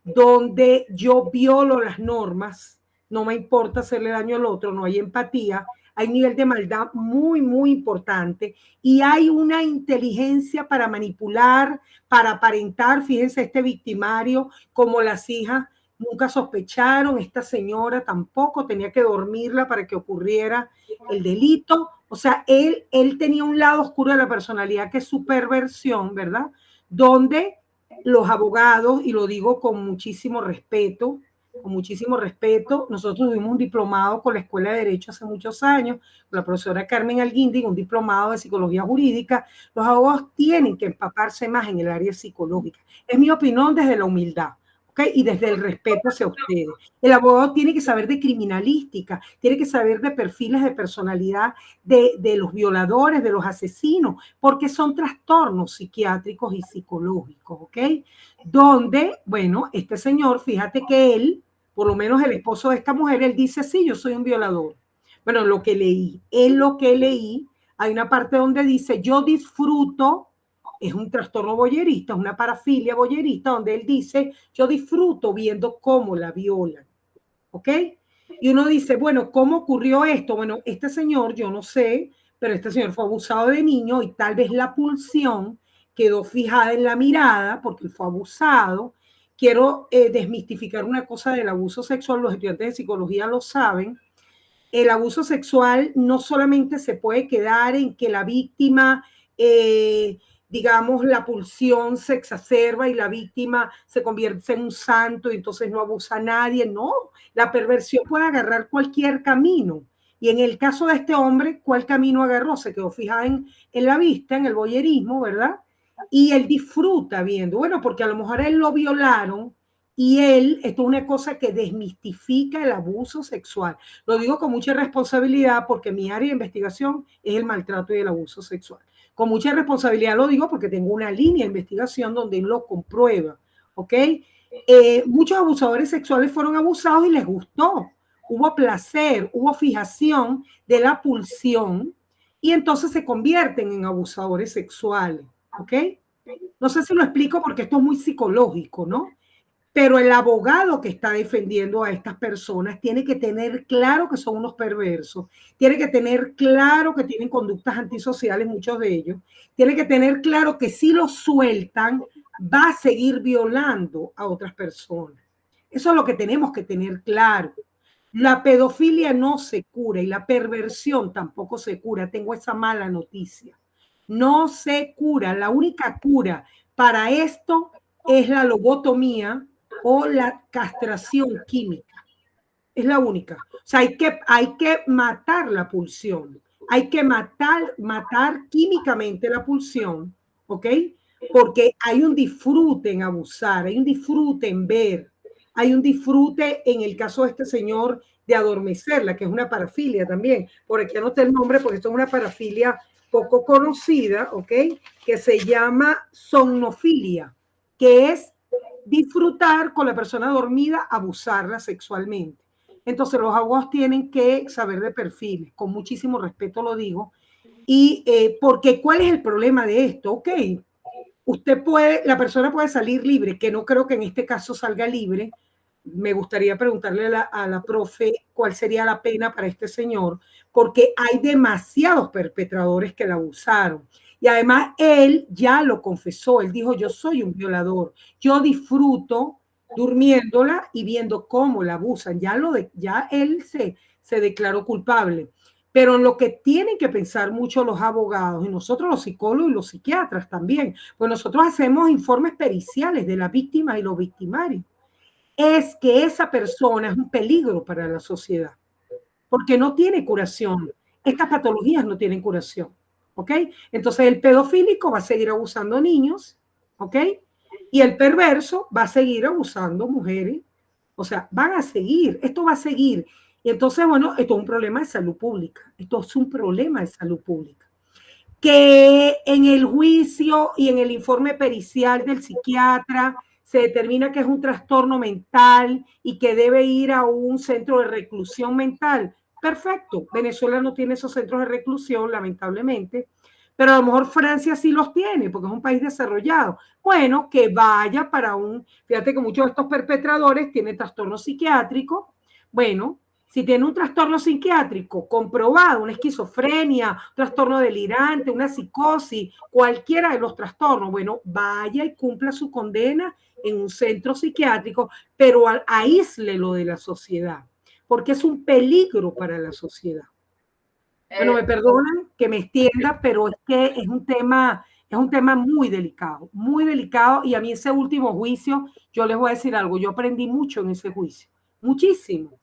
Speaker 2: Donde yo violo las normas, no me importa hacerle daño al otro, no hay empatía, hay un nivel de maldad muy, muy importante y hay una inteligencia para manipular, para aparentar. Fíjense, este victimario, como las hijas nunca sospecharon, esta señora tampoco, tenía que dormirla para que ocurriera el delito. O sea, él tenía un lado oscuro de la personalidad que es su perversión, ¿verdad? Donde los abogados, y lo digo con muchísimo respeto, nosotros tuvimos un diplomado con la Escuela de Derecho hace muchos años, con la profesora Carmen Alguindi, un diplomado de psicología jurídica. Los abogados tienen que empaparse más en el área psicológica. Es mi opinión desde la humildad, ¿okay? Y desde el respeto hacia ustedes. El abogado tiene que saber de criminalística, tiene que saber de perfiles de personalidad de los violadores, de los asesinos, porque son trastornos psiquiátricos y psicológicos, ¿ok? Donde, bueno, este señor, fíjate que él, por lo menos el esposo de esta mujer, él dice, sí, yo soy un violador. Bueno, lo que leí, hay una parte donde dice, yo disfruto, es un trastorno voyerista, es una parafilia voyerista, donde él dice, yo disfruto viendo cómo la violan, ¿ok? Y uno dice, bueno, ¿cómo ocurrió esto? Bueno, este señor, yo no sé, pero este señor fue abusado de niño y tal vez la pulsión quedó fijada en la mirada porque él fue abusado. Quiero desmistificar una cosa del abuso sexual, los estudiantes de psicología lo saben. El abuso sexual no solamente se puede quedar en que la víctima, digamos, la pulsión se exacerba y la víctima se convierte en un santo y entonces no abusa a nadie. No, la perversión puede agarrar cualquier camino. Y en el caso de este hombre, ¿cuál camino agarró? Se quedó fijada en la vista, en el voyerismo, ¿verdad? Y él disfruta viendo, bueno, porque a lo mejor a él lo violaron y esto es una cosa que desmistifica el abuso sexual. Lo digo con mucha responsabilidad porque mi área de investigación es el maltrato y el abuso sexual. Con mucha responsabilidad lo digo porque tengo una línea de investigación donde él lo comprueba, ¿ok? Muchos abusadores sexuales fueron abusados y les gustó. Hubo placer, hubo fijación de la pulsión y entonces se convierten en abusadores sexuales. ¿Ok? No sé si lo explico porque esto es muy psicológico, ¿no? Pero el abogado que está defendiendo a estas personas tiene que tener claro que son unos perversos, tiene que tener claro que tienen conductas antisociales, muchos de ellos, tiene que tener claro que si los sueltan va a seguir violando a otras personas. Eso es lo que tenemos que tener claro. La pedofilia no se cura y la perversión tampoco se cura. Tengo esa mala noticia. No se cura. La única cura para esto es la lobotomía o la castración química. Es la única. O sea, hay que matar la pulsión. Hay que matar químicamente la pulsión, ¿ok? Porque hay un disfrute en abusar, hay un disfrute en ver, hay un disfrute en el caso de este señor de adormecerla, que es una parafilia también. Por aquí anoté el nombre porque esto es una parafilia poco conocida, ¿ok? Que se llama somnofilia, que es disfrutar con la persona dormida, abusarla sexualmente. Entonces los abogados tienen que saber de perfiles, con muchísimo respeto lo digo, y porque ¿cuál es el problema de esto? Ok, la persona puede salir libre, que no creo que en este caso salga libre. Me gustaría preguntarle a la profe cuál sería la pena para este señor, porque hay demasiados perpetradores que la abusaron. Y además él ya lo confesó, él dijo, yo soy un violador, yo disfruto durmiéndola y viendo cómo la abusan. Ya él se declaró culpable. Pero lo que tienen que pensar mucho los abogados y nosotros los psicólogos y los psiquiatras también, pues nosotros hacemos informes periciales de la víctima y los victimarios, es que esa persona es un peligro para la sociedad, porque no tiene curación. Estas patologías no tienen curación, ¿ok? Entonces el pedofílico va a seguir abusando niños, ¿ok? Y el perverso va a seguir abusando mujeres. O sea, van a seguir, esto va a seguir. Y entonces, bueno, esto es un problema de salud pública. Esto es un problema de salud pública. Que en el juicio y en el informe pericial del psiquiatra se determina que es un trastorno mental y que debe ir a un centro de reclusión mental. Perfecto. Venezuela no tiene esos centros de reclusión, lamentablemente, pero a lo mejor Francia sí los tiene, porque es un país desarrollado. Bueno, que vaya para fíjate que muchos de estos perpetradores tienen trastorno psiquiátrico. Bueno, si tiene un trastorno psiquiátrico comprobado, una esquizofrenia, un trastorno delirante, una psicosis, cualquiera de los trastornos, bueno, vaya y cumpla su condena en un centro psiquiátrico, pero aíslelo de la sociedad, porque es un peligro para la sociedad. Bueno, me perdonan que me extienda, pero es que es un tema muy delicado, y a mí ese último juicio, yo les voy a decir algo, yo aprendí mucho en ese juicio, muchísimo,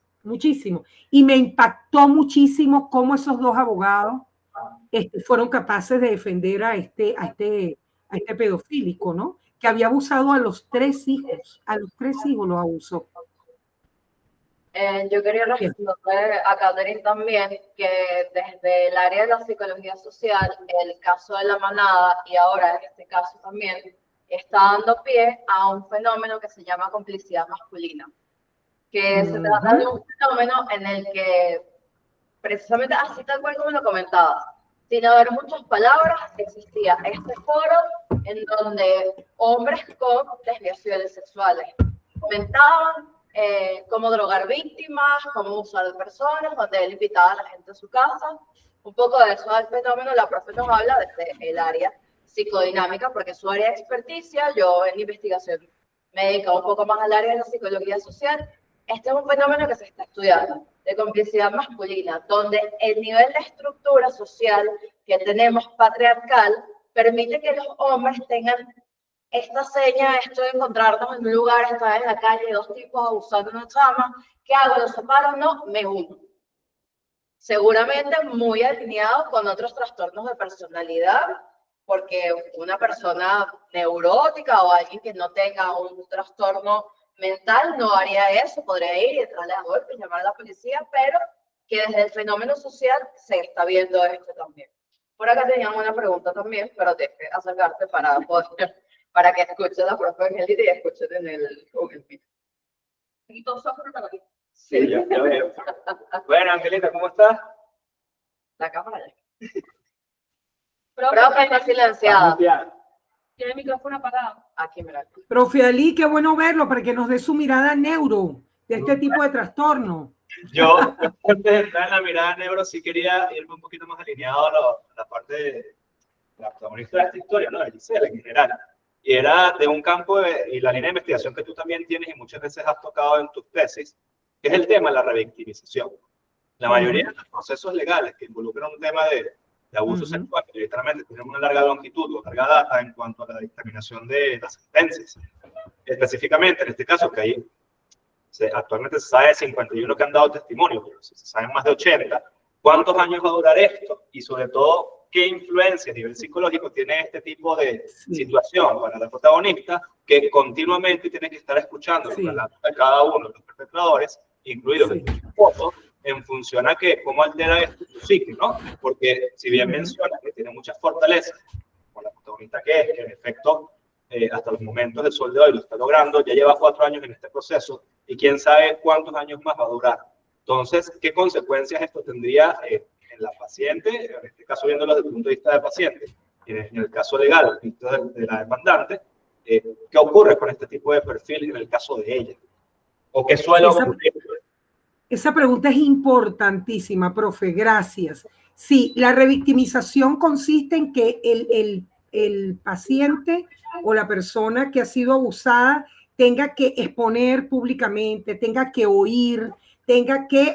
Speaker 2: y me impactó muchísimo cómo esos dos abogados fueron capaces de defender a este pedofílico, ¿no? Que había abusado a los 3 hijos, los abusó.
Speaker 1: Yo quería responderle a Catherine también que desde el área de la psicología social, el caso de la manada y ahora en este caso también está dando pie a un fenómeno que se llama complicidad masculina, que se trata de un fenómeno en el que precisamente así tal cual como lo comentabas, sin haber muchas palabras, existía este foro en donde hombres con desviaciones sexuales comentaban cómo drogar víctimas, cómo usar personas, donde él invitaba a la gente a su casa. Un poco de eso del fenómeno, la profe nos habla desde el área psicodinámica, porque es su área de experticia. Yo en investigación me dedico un poco más al área de la psicología social. Este es un fenómeno que se está estudiando, de complicidad masculina, donde el nivel de estructura social que tenemos patriarcal permite que los hombres tengan esta seña, esto de encontrarnos en un lugar, estar en la calle, 2 tipos abusando de una chama, ¿qué hago? ¿Los separo? No, me uno. Seguramente muy alineado con otros trastornos de personalidad, porque una persona neurótica o alguien que no tenga un trastorno mental no haría eso, podría ir y entrarle a golpes, llamar a la policía, pero que desde el fenómeno social se está viendo esto también. Por acá tenían una pregunta también, pero tienes que acercarte para que escuchen la profe Angelita y escuchen en el Google Meet.
Speaker 3: Y todos son protagonistas.
Speaker 6: Sí, ya veo. Bueno, Angelita, ¿cómo estás?
Speaker 1: La cámara ya. Profe está silenciada.
Speaker 3: Tiene el micrófono apagado.
Speaker 1: Aquí, mira.
Speaker 2: Profe Ali, qué bueno verlo para que nos dé su mirada neuro de este tipo de trastorno.
Speaker 6: Yo antes de entrar en la mirada neuro, sí quería irme un poquito más alineado a la parte de la protagonista de esta historia, ¿no? De Gisela en general. Y era de un campo y la línea de investigación que tú también tienes y muchas veces has tocado en tus tesis, que es el tema de la revictimización. La mayoría de los procesos legales que involucran un tema de abuso sexual, que literalmente tienen una larga longitud o larga data en cuanto a la dictaminación de las sentencias. Específicamente, en este caso, que hay actualmente se sabe de 51 que han dado testimonio, pero si se saben más de 80, ¿cuántos años va a durar esto? Y sobre todo, ¿qué influencia a nivel psicológico tiene este tipo de situación para la protagonista que continuamente tiene que estar escuchando los relatos de cada uno de los perpetradores, incluidos el esposo, en función a que cómo altera esto su psique, ¿no? Porque si bien menciona que tiene muchas fortalezas, como la protagonista que en efecto, hasta los momentos del sol de hoy lo está logrando, ya lleva 4 años en este proceso y quién sabe cuántos años más va a durar. Entonces, ¿qué consecuencias esto tendría en la paciente? En este caso, viéndolo desde el punto de vista del paciente, en el caso legal, visto de la demandante, ¿qué ocurre con este tipo de perfil en el caso de ella? ¿O qué suele ocurrir?
Speaker 2: Esa pregunta es importantísima, profe, gracias. Sí, la revictimización consiste en que el paciente o la persona que ha sido abusada tenga que exponer públicamente, tenga que oír,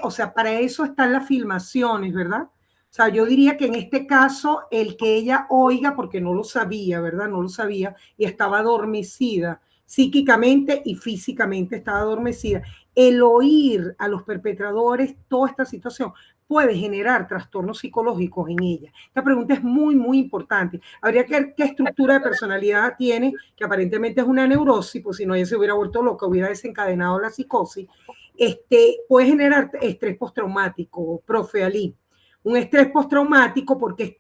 Speaker 2: o sea, para eso están las filmaciones, ¿verdad? O sea, yo diría que en este caso, el que ella oiga, porque no lo sabía, ¿verdad? No lo sabía y estaba adormecida, psíquicamente y físicamente estaba adormecida. El oír a los perpetradores toda esta situación puede generar trastornos psicológicos en ella. Esta pregunta es muy, muy importante. Habría que ver qué estructura de personalidad tiene, que aparentemente es una neurosis, pues si no ella se hubiera vuelto loca, hubiera desencadenado la psicosis. Puede generar estrés postraumático, profe Ali. Un estrés postraumático porque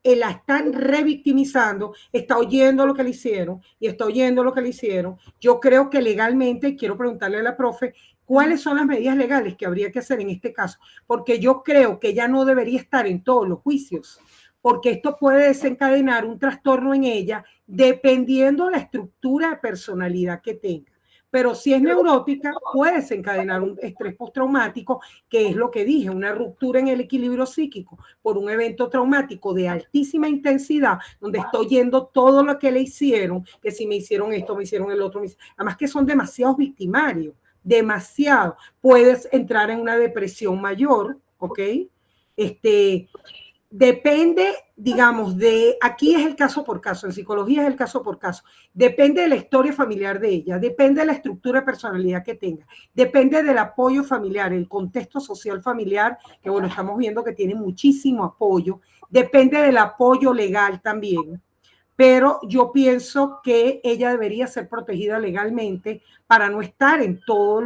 Speaker 2: la están revictimizando, está oyendo lo que le hicieron y está oyendo lo que le hicieron. Yo creo que legalmente, quiero preguntarle a la profe, ¿cuáles son las medidas legales que habría que hacer en este caso? Porque yo creo que ella no debería estar en todos los juicios, porque esto puede desencadenar un trastorno en ella dependiendo de la estructura de personalidad que tenga. Pero si es neurótica, puede desencadenar un estrés postraumático, que es lo que dije, una ruptura en el equilibrio psíquico por un evento traumático de altísima intensidad, donde estoy oyendo todo lo que le hicieron, que si me hicieron esto, me hicieron el otro, además que son demasiados victimarios, demasiado. Puedes entrar en una depresión mayor, ¿ok? Depende, digamos, aquí es el caso por caso, en psicología es el caso por caso, depende de la historia familiar de ella, depende de la estructura de personalidad que tenga, depende del apoyo familiar, el contexto social familiar, que bueno, estamos viendo que tiene muchísimo apoyo, depende del apoyo legal también, pero yo pienso que ella debería ser protegida legalmente para no estar en todas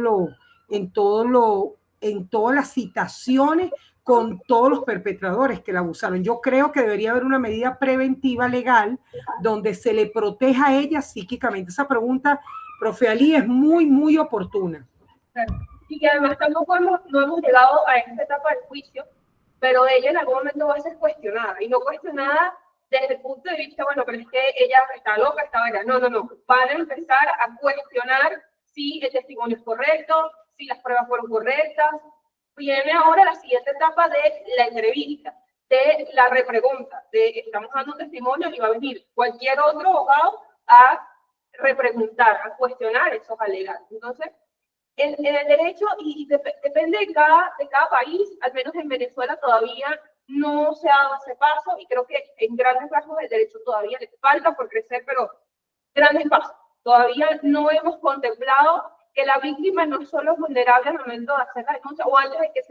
Speaker 2: las citaciones con todos los perpetradores que la abusaron. Yo creo que debería haber una medida preventiva legal donde se le proteja a ella psíquicamente. Esa pregunta, profe Ali, es muy, muy oportuna.
Speaker 3: Y que además tampoco no hemos llegado a esta etapa del juicio, pero ella en algún momento va a ser cuestionada, y no cuestionada desde el punto de vista, bueno, pero es que ella está loca, está allá. No. Van a empezar a cuestionar si el testimonio es correcto, si las pruebas fueron correctas. Viene ahora la siguiente etapa de la entrevista, de la repregunta, de estamos dando un testimonio y va a venir cualquier otro abogado a repreguntar, a cuestionar esos alegatos. Entonces, en el derecho, depende de cada país, al menos en Venezuela todavía no se ha dado ese paso, y creo que en grandes rasgos el derecho todavía le falta por crecer, pero grandes pasos. Todavía no hemos contemplado que la víctima no solo es vulnerable al momento de hacer la denuncia o antes de que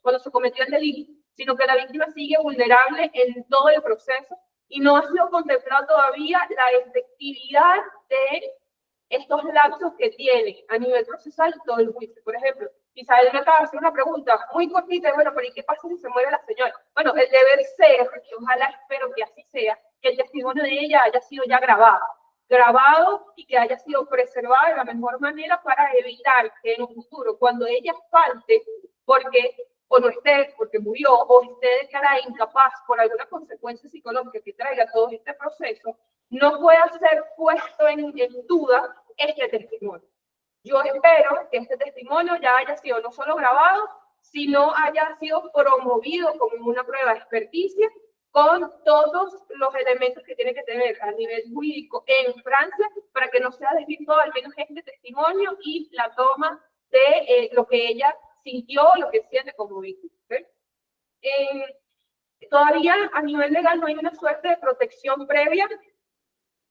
Speaker 3: cuando se cometió el delito, sino que la víctima sigue vulnerable en todo el proceso, y no ha sido contemplado todavía la efectividad de estos lapsos que tiene a nivel procesal todo el juicio. Por ejemplo, Isabel me acaba de hacer una pregunta muy cortita, bueno, pero ¿y qué pasa si se muere la señora? Bueno, el deber ser, y ojalá espero que así sea, que el testimonio de ella haya sido ya grabado y que haya sido preservado de la mejor manera para evitar que en un futuro, cuando ella falte, porque o no esté, porque murió, o esté declarada incapaz por alguna consecuencia psicológica que traiga todo este proceso, no pueda ser puesto en duda este testimonio. Yo espero que este testimonio ya haya sido no solo grabado, sino haya sido promovido como una prueba de experticia con todos los elementos que tiene que tener a nivel jurídico en Francia para que no sea desvirtuado al menos este testimonio y la toma de lo que ella sintió, lo que siente como víctima. Todavía a nivel legal no hay una suerte de protección previa,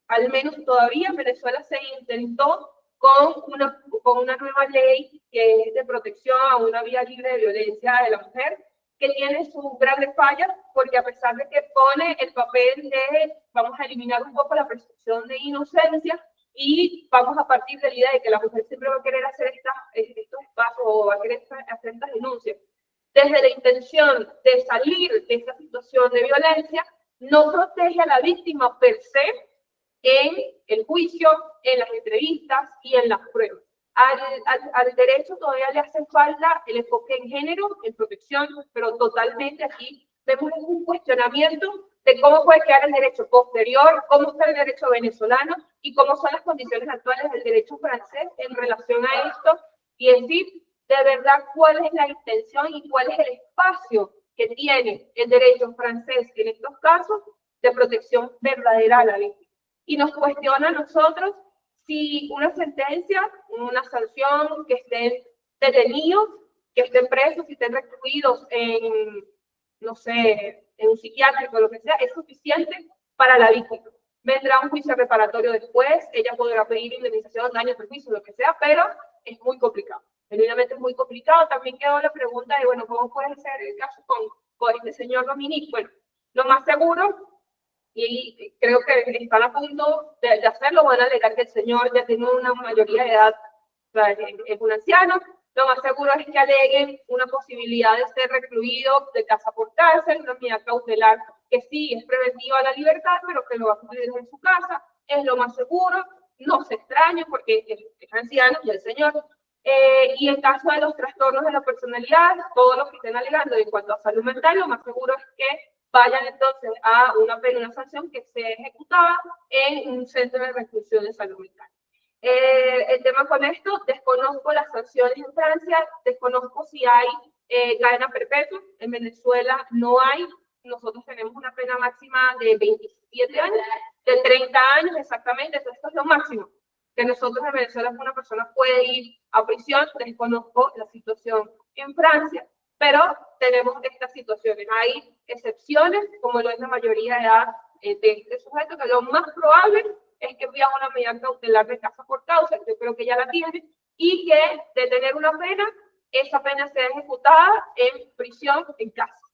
Speaker 3: al menos todavía en Venezuela se intentó con una nueva ley que es de protección a una vía libre de violencia de la mujer, que tiene sus grandes fallas, porque a pesar de que pone el papel de vamos a eliminar un poco la presunción de inocencia y vamos a partir de la idea de que la mujer siempre va a querer hacer estos espacios o va a querer hacer estas denuncias, desde la intención de salir de esta situación de violencia, no protege a la víctima per se en el juicio, en las entrevistas y en las pruebas. Al derecho todavía le hace falta el enfoque en género, en protección, pero totalmente aquí vemos un cuestionamiento de cómo puede quedar el derecho posterior, cómo está el derecho venezolano y cómo son las condiciones actuales del derecho francés en relación a esto y decir de verdad cuál es la intención y cuál es el espacio que tiene el derecho francés en estos casos de protección verdadera a la víctima. Y nos cuestiona a nosotros si una sentencia, una sanción, que estén detenidos, que estén presos, que estén recluidos en, no sé, en un psiquiátrico o lo que sea, es suficiente para la víctima. Vendrá un juicio reparatorio después, ella podrá pedir indemnización, daños, perjuicios, lo que sea, pero es muy complicado. Genuinamente es muy complicado. También quedó la pregunta de, bueno, ¿cómo puede ser el caso con este señor Dominique? Bueno, lo más seguro, y creo que están a punto de hacerlo, van a alegar que el señor ya tiene una mayoría de edad, o sea, es un anciano. Lo más seguro es que aleguen una posibilidad de ser recluido de casa por cárcel, una medida cautelar que sí es preventiva a la libertad, pero que lo va a cumplir en su casa, es lo más seguro. No se extrañe porque es anciano y el señor. Y en caso de los trastornos de la personalidad, todos los que estén alegando en cuanto a salud mental, lo más seguro es que vayan entonces a una pena, una sanción que sea ejecutada en un centro de reclusión de salud mental. El tema con esto, desconozco las sanciones en Francia, desconozco si hay cadena perpetua, en Venezuela no hay, nosotros tenemos una pena máxima de 27 años, de 30 años exactamente, entonces esto es lo máximo que nosotros en Venezuela una persona puede ir a prisión. Desconozco la situación en Francia, pero tenemos estas situaciones. Hay excepciones, como lo es la mayoría de edad de este sujeto, que lo más probable es que pida una medida cautelar de casa por causa, yo creo que ya la tiene, y que de tener una pena, esa pena sea ejecutada en prisión en casa,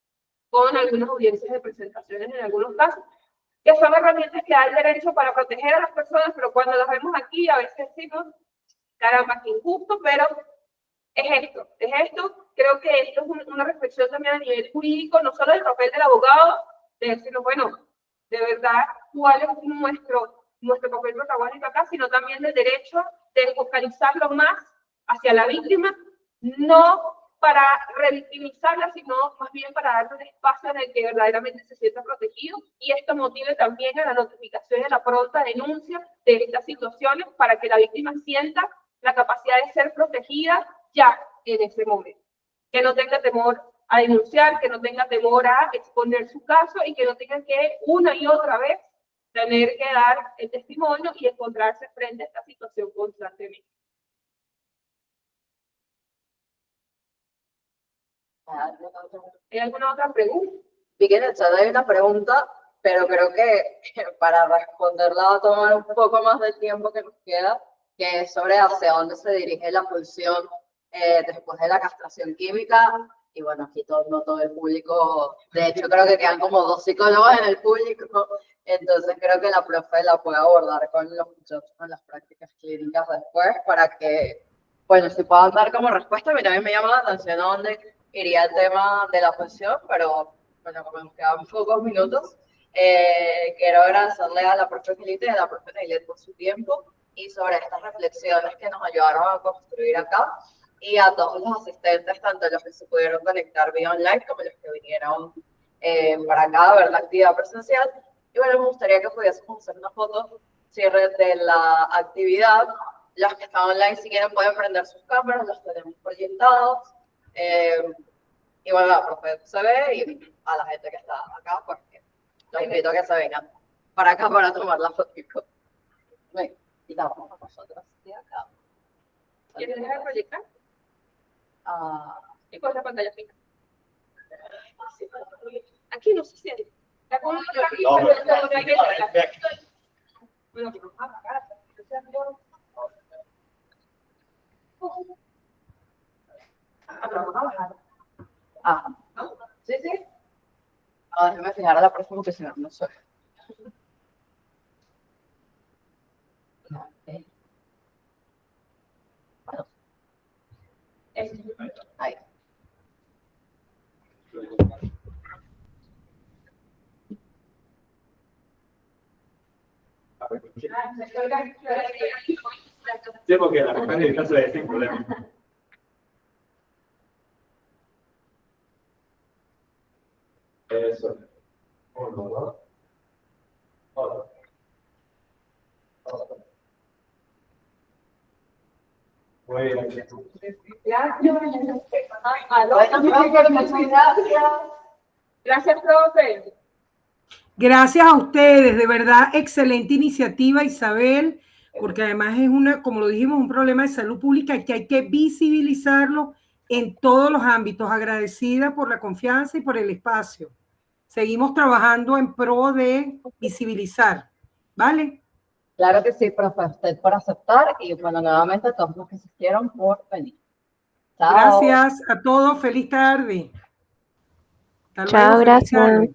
Speaker 3: con algunas audiencias de presentaciones en algunos casos, que son herramientas que da el derecho para proteger a las personas, pero cuando las vemos aquí a veces decimos, caramba, qué injusto, pero es esto. Creo que esto es una reflexión también a nivel jurídico, no solo del papel del abogado, de decirnos, bueno, de verdad, cuál es nuestro papel protagónico acá, sino también del derecho de focalizarlo más hacia la víctima, no para revictimizarla, sino más bien para darle un espacio en el que verdaderamente se sienta protegido, y esto motive también a la notificación y a la pronta denuncia de estas situaciones para que la víctima sienta la capacidad de ser protegida ya en ese momento, que no tenga temor a denunciar, que no tenga temor a exponer su caso y que no tenga que una y otra vez tener que dar el testimonio y encontrarse frente a esta situación constantemente. ¿Hay alguna otra pregunta?
Speaker 1: Vi que en el chat hay una pregunta, pero creo que para responderla va a tomar un poco más de tiempo que nos queda, que es sobre hacia dónde se dirige la pulsión después de la castración química. Y bueno, aquí no todo el público, de hecho creo que quedan como 2 psicólogos en el público, entonces creo que la profe la puede abordar con los muchachos, con las prácticas clínicas después, para que, bueno, si puedan dar como respuesta. A mí también me llama la atención a dónde iría el tema de la pulsión, pero bueno, como nos quedan pocos minutos, quiero agradecerle a la profe Felipe y a la profe Naylet por su tiempo y sobre estas reflexiones que nos ayudaron a construir acá, y a todos los asistentes, tanto los que se pudieron conectar vía online como los que vinieron para acá a ver la actividad presencial. Y bueno, me gustaría que pudiésemos hacer una foto cierre de la actividad. Los que están online, si quieren, pueden prender sus cámaras, los tenemos proyectados. Y bueno, la profe se ve y a la gente que está acá, pues los invito a que se vengan para acá para tomar la foto. Ven, y la vamos a nosotros de acá.
Speaker 3: ¿Quieres dejar proyectar? ¿Y cuál es la pantalla fija? Aquí no se siente. La con aquí,
Speaker 6: No,
Speaker 3: pero está con la
Speaker 6: ve aquí.
Speaker 3: Bueno, pero acá.
Speaker 1: Sí, sí. Déjame fijar a la próxima porque si no, no sé. Ahí.
Speaker 6: Sí, porque la compañía se ve sin problema. Eso. Muy bien.
Speaker 3: Gracias, profe.
Speaker 2: Gracias a ustedes, de verdad, excelente iniciativa, Isabel, porque además es como lo dijimos, un problema de salud pública y que hay que visibilizarlo en todos los ámbitos. Agradecida por la confianza y por el espacio. Seguimos trabajando en pro de visibilizar, ¿vale?
Speaker 1: Claro que sí, profe, usted por aceptar y bueno, nuevamente a todos los que asistieron por venir. Chao.
Speaker 2: Gracias a todos, feliz tarde. Hasta
Speaker 7: Chao,
Speaker 2: luego, feliz
Speaker 7: gracias.
Speaker 2: tarde.